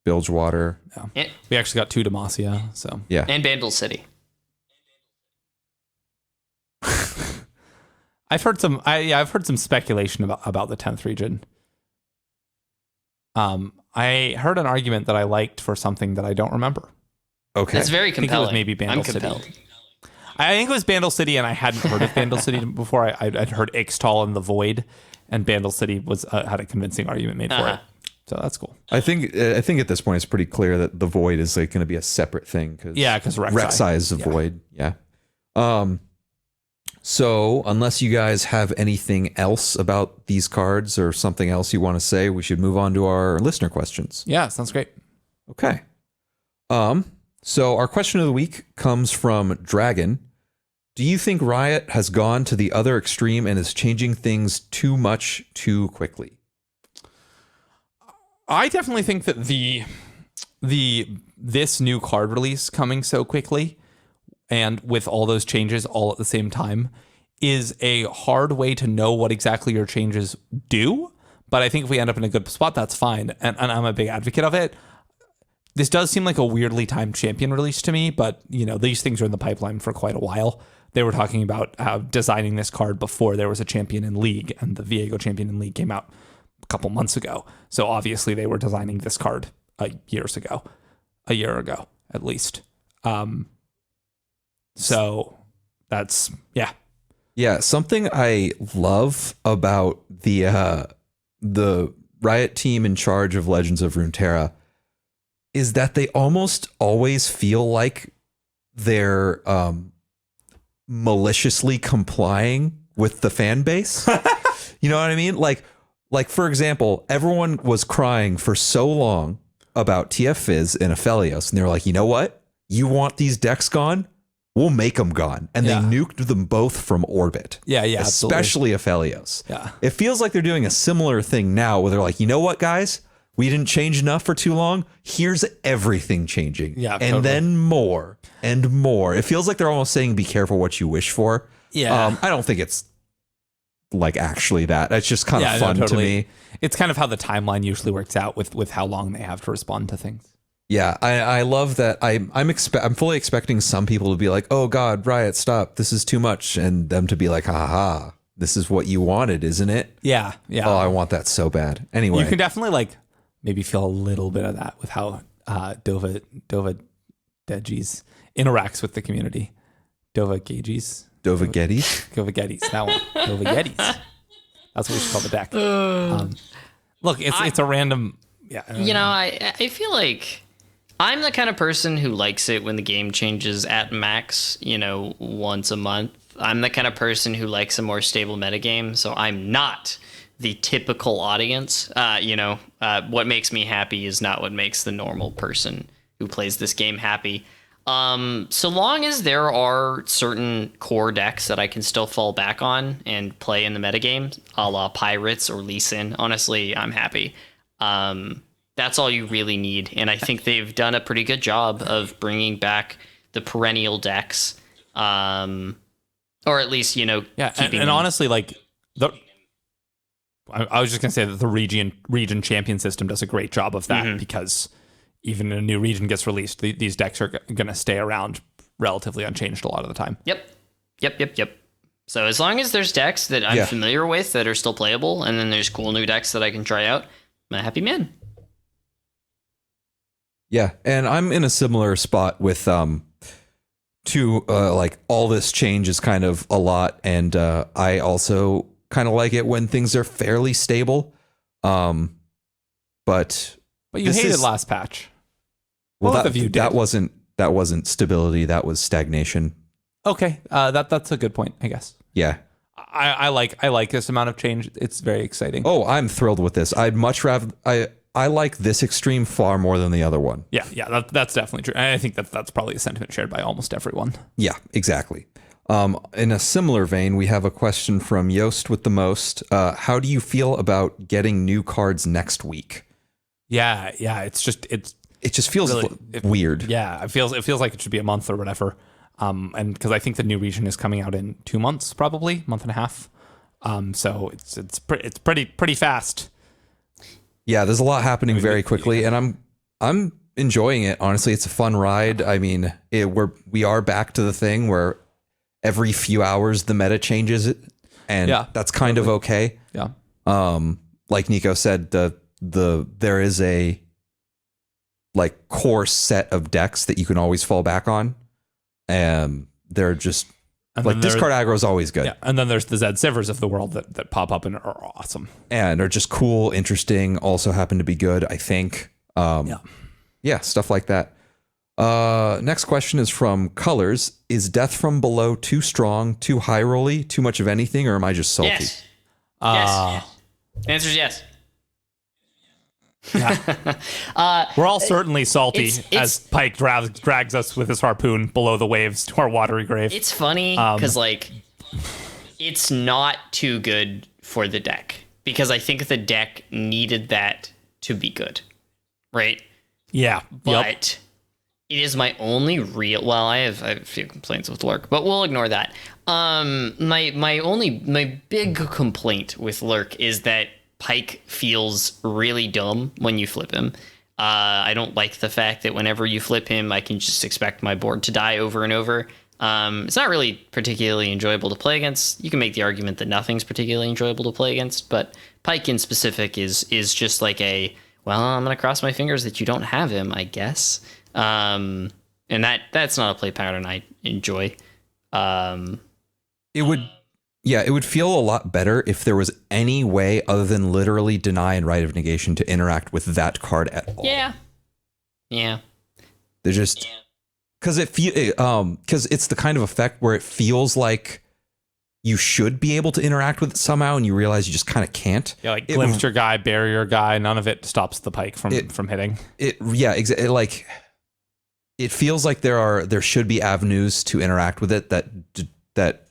Bilgewater. Yeah. We actually got 2 Demacia. So yeah, and Bandle City. I've heard some speculation about the 10th region. I heard an argument that I liked for something that I don't remember. Okay. That's very compelling. I think it was maybe Bandle City. I think it was Bandle City, and I hadn't heard of Bandle City before. I'd heard Ixtal and the Void, and Bandle City was had a convincing argument made for it. So that's cool. I think at this point it's pretty clear that the Void is like going to be a separate thing because Rek'Sai is the Void. Yeah. So unless you guys have anything else about these cards or something else you want to say, we should move on to our listener questions. Yeah, sounds great. Okay. So our question of the week comes from Dragon. Do you think Riot has gone to the other extreme and is changing things too much too quickly? I definitely think that this new card release coming so quickly and with all those changes all at the same time is a hard way to know what exactly your changes do. But I think if we end up in a good spot, that's fine. And I'm a big advocate of it. This does seem like a weirdly timed champion release to me, but you know, these things are in the pipeline for quite a while. They were talking about how designing this card before there was a champion in League, and the Viego champion in League came out a couple months ago. So obviously they were designing this card a year ago, at least. So that's, yeah. Yeah. Something I love about the Riot team in charge of Legends of Runeterra is that they almost always feel like they're maliciously complying with the fan base. You know what I mean? Like for example, everyone was crying for so long about TF Fizz and Aphelios, and they were like, you know what? You want these decks gone? We'll make them gone. And they nuked them both from orbit. Yeah, especially absolutely. Aphelios. Yeah. It feels like they're doing a similar thing now where they're like, you know what, guys? we didn't change enough for too long. Here's everything changing. Yeah, and totally. then more and more. It feels like they're almost saying, be careful what you wish for. Yeah. I don't think it's like actually that. It's just kind of fun to me. It's kind of how the timeline usually works out with how long they have to respond to things. Yeah, I love that. I'm fully expecting some people to be like, "Oh God, Riot, stop! This is too much," and them to be like, "Ha ha, this is what you wanted, isn't it?" Yeah, yeah. Oh, I want that so bad. Anyway, You can definitely like maybe feel a little bit of that with how Dova Degis interacts with the community. Dova Gages. Dova Gettys. Dova Gettys. That one. Dova Gettys. That's what we should call the deck. Look, it's a random. Yeah. I feel like I'm the kind of person who likes it when the game changes at max, once a month. I'm the kind of person who likes a more stable metagame, so I'm not the typical audience. What makes me happy is not what makes the normal person who plays this game happy. So long as there are certain core decks that I can still fall back on and play in the metagame, a la Pirates or Lee Sin, honestly, I'm happy. That's all you really need. And I think they've done a pretty good job of bringing back the perennial decks. Or at least, keeping and them. honestly, like I was just gonna say that the region champion system does a great job of that because even a new region gets released, these decks are gonna stay around relatively unchanged a lot of the time. Yep. So as long as there's decks that I'm familiar with that are still playable, and then there's cool new decks that I can try out, I'm a happy man. Yeah, and I'm in a similar spot with like all this change is kind of a lot, and I also kind of like it when things are fairly stable. But you hated last patch. Well, Both of you did. that wasn't stability. That was stagnation. Okay, that's a good point, I guess. Yeah. I like this amount of change. It's very exciting. Oh, I'm thrilled with this. I'd much rather I like this extreme far more than the other one. Yeah, that's definitely true. And I think that's probably a sentiment shared by almost everyone. Yeah, exactly. In a similar vein, we have a question from Yost with the most. How do you feel about getting new cards next week? Yeah, it just feels really, weird. Yeah, it feels like it should be a month or whatever. And because I think the new region is coming out in 2 months, probably month and a half. So it's pretty fast. Yeah, there's a lot happening very quickly, and I'm enjoying it. Honestly, it's a fun ride. I mean, we are back to the thing where every few hours the meta changes, and that's kind of okay. Yeah. Like Nico said, there is a like core set of decks that you can always fall back on. They're just like discard aggro is always good. Yeah, and then there's the Zed Sivers of the world that pop up and are awesome. And are just cool, interesting, also happen to be good, I think. Yeah, stuff like that. Next question is from Colors. Is Death from Below too strong, too high rolly, too much of anything, or am I just salty? Yes. Yes. The answer is yes. Yeah. We're all certainly salty as Pike drags us with his harpoon below the waves to our watery grave. It's funny because it's not too good for the deck because I think the deck needed that to be good, right? Yeah, but it is my only real. Well, I have a few complaints with Lurk, but we'll ignore that. My big complaint with Lurk is that Pike feels really dumb when you flip him. I don't like the fact that whenever you flip him, I can just expect my board to die over and over. It's not really particularly enjoyable to play against. You can make the argument that nothing's particularly enjoyable to play against, but Pike in specific is just like I'm going to cross my fingers that you don't have him, I guess. And that's not a play pattern I enjoy. It would feel a lot better if there was any way other than literally deny and Rite of Negation to interact with that card at all. Yeah. They're just because it's the kind of effect where it feels like you should be able to interact with it somehow, and you realize you just kind of can't. Yeah, like glimpse your guy, bury your guy. None of it stops the Pike from hitting. It feels like there should be avenues to interact with it that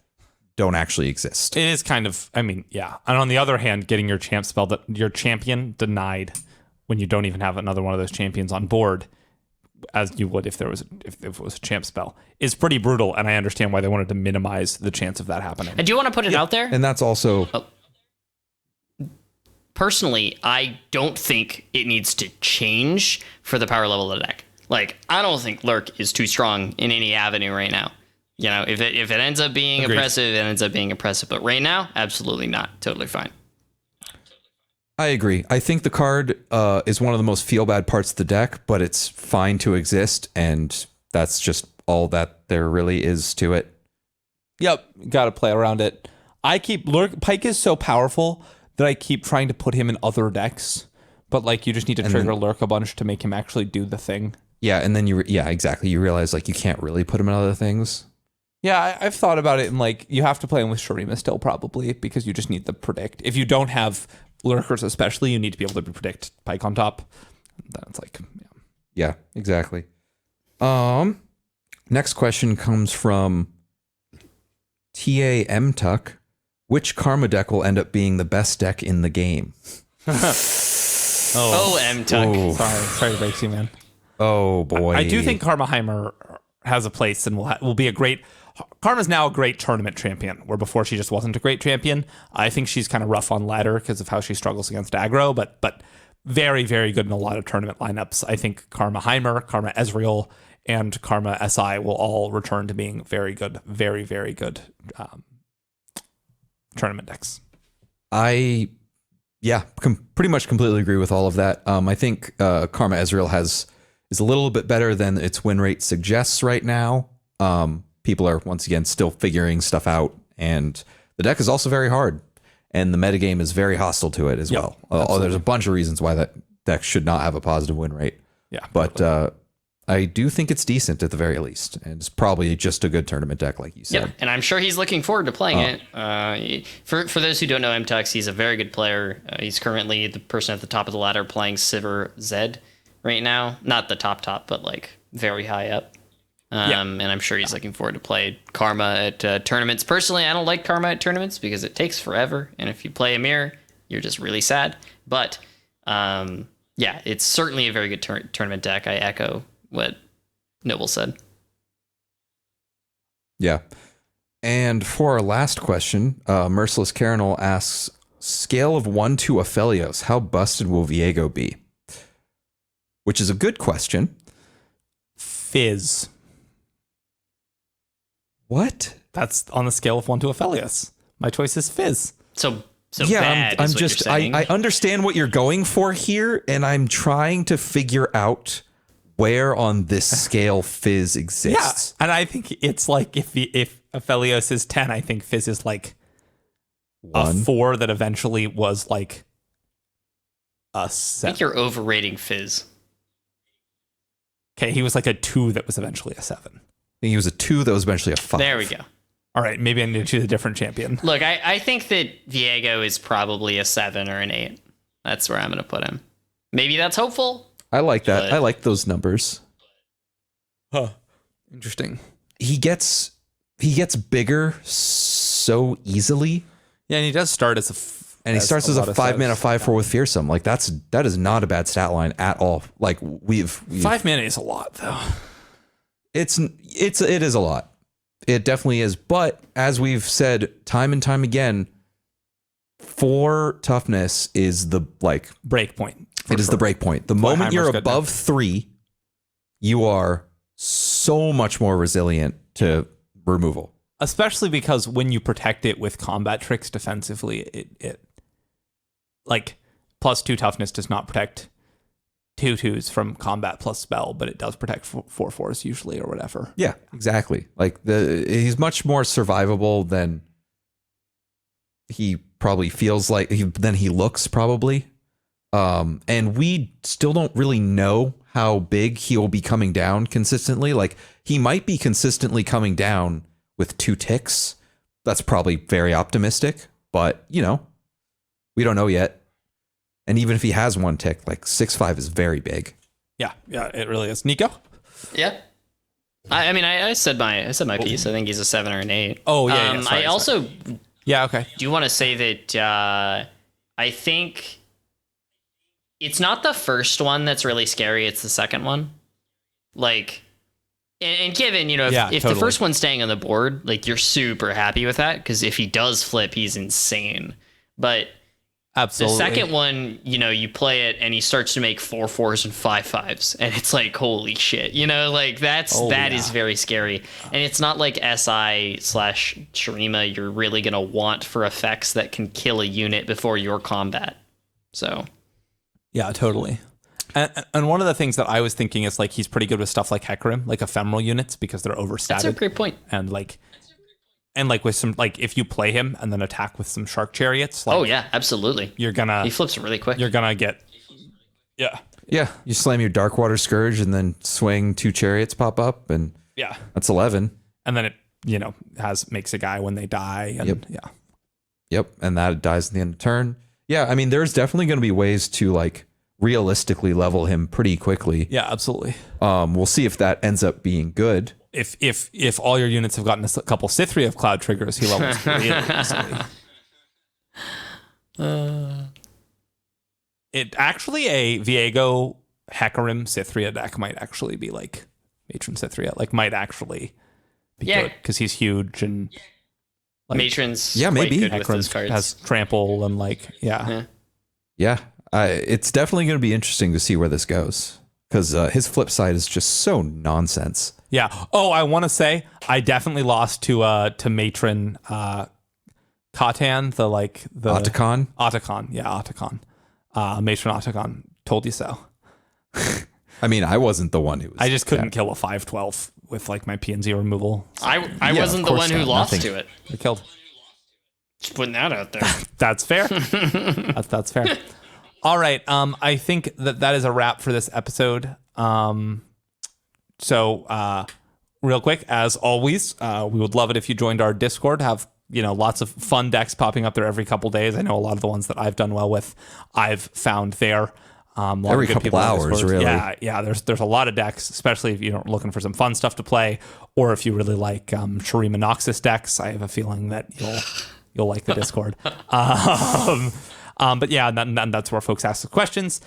don't actually exist. It is kind of, and on the other hand, getting your champion denied when you don't even have another one of those champions on board, as you would if it was a champ spell, is pretty brutal. And I understand why they wanted to minimize the chance of that happening. And do you want to put it out there? And that's also... Personally, I don't think it needs to change for the power level of the deck. Like, I don't think Lurk is too strong in any avenue right now. You know, if it ends up being oppressive, it ends up being oppressive. But right now, absolutely not. Totally fine. I agree. I think the card is one of the most feel-bad parts of the deck, but it's fine to exist, and that's just all that there really is to it. Yep, got to play around it. Pike is so powerful that I keep trying to put him in other decks, but like you just need to trigger Lurk a bunch to make him actually do the thing. Yeah, and then exactly. You realize like you can't really put him in other things. Yeah, I've thought about it, and like you have to play him with Shurima still probably because you just need the predict. If you don't have Lurkers especially, you need to be able to predict Pike on top. Then it's like, yeah, exactly. Next question comes from TAM Tuck. Which Karma deck will end up being the best deck in the game? M Tuck. Sorry to break you, man. Oh boy. I do think Karmaheimer has a place and will be a great. Karma's now a great tournament champion, where before she just wasn't a great champion. I think she's kind of rough on ladder because of how she struggles against aggro, but very, very good in a lot of tournament lineups. I think Karmaheimer, Karma Ezreal, and Karma SI will all return to being very good, very, very good tournament decks. Pretty much completely agree with all of that. I think Karma Ezreal is a little bit better than its win rate suggests right now. People are once again still figuring stuff out, and the deck is also very hard, and the metagame is very hostile to it as well. There's a bunch of reasons why that deck should not have a positive win rate. Yeah, but I do think it's decent at the very least, and it's probably just a good tournament deck, like you said. Yeah, and I'm sure he's looking forward to playing it. For those who don't know MTux, he's a very good player. He's currently the person at the top of the ladder playing Sivir Zed right now. Not the top, but like very high up. And I'm sure he's looking forward to play Karma at tournaments. Personally, I don't like Karma at tournaments because it takes forever, and if you play a mirror, you're just really sad. But it's certainly a very good tournament deck. I echo what Noble said. Yeah. And for our last question, Merciless Carinal asks, scale of 1 to Aphelios, how busted will Viego be? Which is a good question. Fizz. What? That's on the scale of 1 to Aphelios. My choice is Fizz. So yeah, bad I'm just I understand what you're going for here, and I'm trying to figure out where on this scale Fizz exists. Yeah, and I think it's like if Aphelios is 10, I think Fizz is like 1. a 4 that eventually was like a 7. I think you're overrating Fizz. Okay, he was like a 2 that was eventually a 7. I think he was a 2 that was eventually a 5. There we go. All right, maybe I need to choose a different champion. Look, I think that Viego is probably a 7 or an 8. That's where I'm going to put him. Maybe that's hopeful. I like that. But, I like those numbers. Huh. Interesting. He gets bigger so easily. Yeah, and he does start as he starts as a 5 mana 5/4 with Fearsome. Like that is not a bad stat line at all. Like we've 5 mana is a lot though. It is a lot. It definitely is. But as we've said time and time again, 4 toughness is the break point. It is the break point. The moment you're above 3, you are so much more resilient to removal. Especially because when you protect it with combat tricks defensively, it like +2 toughness does not protect 2/2s from combat plus spell, but it does protect 4/4s usually or whatever. Yeah, exactly. Like he's much more survivable than he probably feels like than he looks probably. And we still don't really know how big he will be coming down consistently. Like he might be consistently coming down with 2 ticks. That's probably very optimistic, but we don't know yet. And even if he has 1 tick, like 6/5 is very big. Yeah, it really is. Nico? Yeah. I said my piece. I think he's a 7 or an 8. Oh yeah. I also okay. do want to say that I think it's not the first one that's really scary. It's the second one. Like, and given, if totally. the first one's staying on the board, like, you're super happy with that, because if he does flip, he's insane. But Absolutely. the second one, you play it and he starts to make 4/4s and 5/5s, and it's like, holy shit, like that is very scary. And it's not like SI/Shurima you're really gonna want for effects that can kill a unit before your combat. So yeah, totally. And one of the things that I was thinking is like he's pretty good with stuff like Hecarim, like ephemeral units, because they're overstated. that's a great point. And with some, like, if you play him and then attack with some shark chariots, like, Oh yeah, absolutely. you're gonna He flips really quick. You're gonna get Yeah, you slam your Darkwater Scourge and then swing 2 chariots pop up, and that's 11. and then it makes a guy when they die. And Yep, and that dies at the end of turn. Yeah, I mean, there's definitely going to be ways to like realistically level him pretty quickly. Yeah, absolutely. We'll see if that ends up being good. If all your units have gotten a couple Sithri of Cloud triggers, he levels really easily. It actually, a Viego Hecarim Sithria deck might actually be like Matron Sithria, like might actually be good because he's huge and like, Matron's maybe. quite good with those Hecarim cards. has trample and It's definitely going to be interesting to see where this goes, because his flip side is just so nonsense. Yeah. Oh, I want to say I definitely lost to Matron Catan, the Otacon? Otacon. Yeah, Otacon. Matron Otacon. Told you so. I mean, I wasn't the one who was. I just couldn't kill a 5/12 with like my PNZ removal. I wasn't the one who lost to it. I killed. Just putting that out there. That's fair. That's fair. All right. I think that is a wrap for this episode. So real quick, as always, we would love it if you joined our Discord. Have lots of fun decks popping up there every couple days. I know a lot of the ones that I've done well with, I've found there. Every couple hours, really. Yeah. There's a lot of decks, especially if you're looking for some fun stuff to play, or if you really like Shurima Noxus decks. I have a feeling that you'll like the Discord. But yeah, that's where folks ask the questions.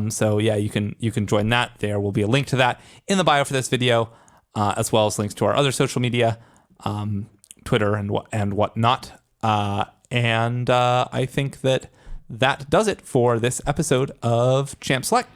So yeah, you can join that. There will be a link to that in the bio for this video, as well as links to our other social media, Twitter and whatnot. And I think that does it for this episode of Champ Select.